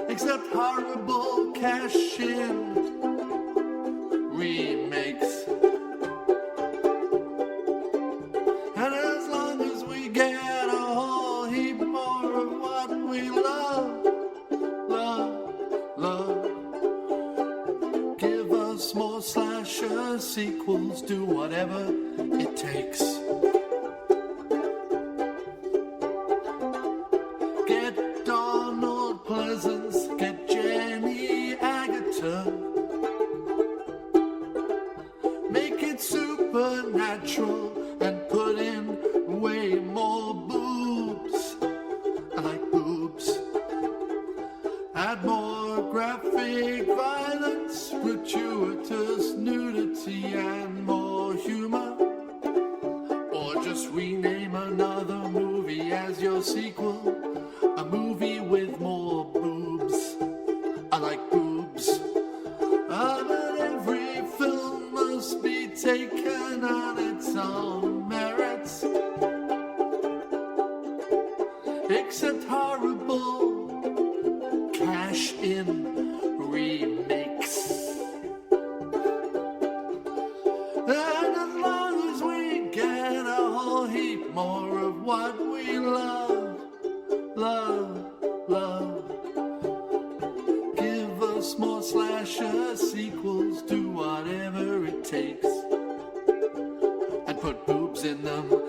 Except horrible cash-in remakes. And as long as we get a whole heap more of what we love, give us more slasher sequels, do whatever it takes. Get Donald Pleasance, get Jenny Agutter. Make it supernatural and put in way more boobs. I like boobs. Add more graphic violence, gratuitous nudity, and more humor. Or just rename another movie as your sequel. A movie with more boobs. I like boobs. But every film must be taken on its own merits. Except horrible cash-in remakes. us more slasher sequels, do whatever it takes, and put boobs in them.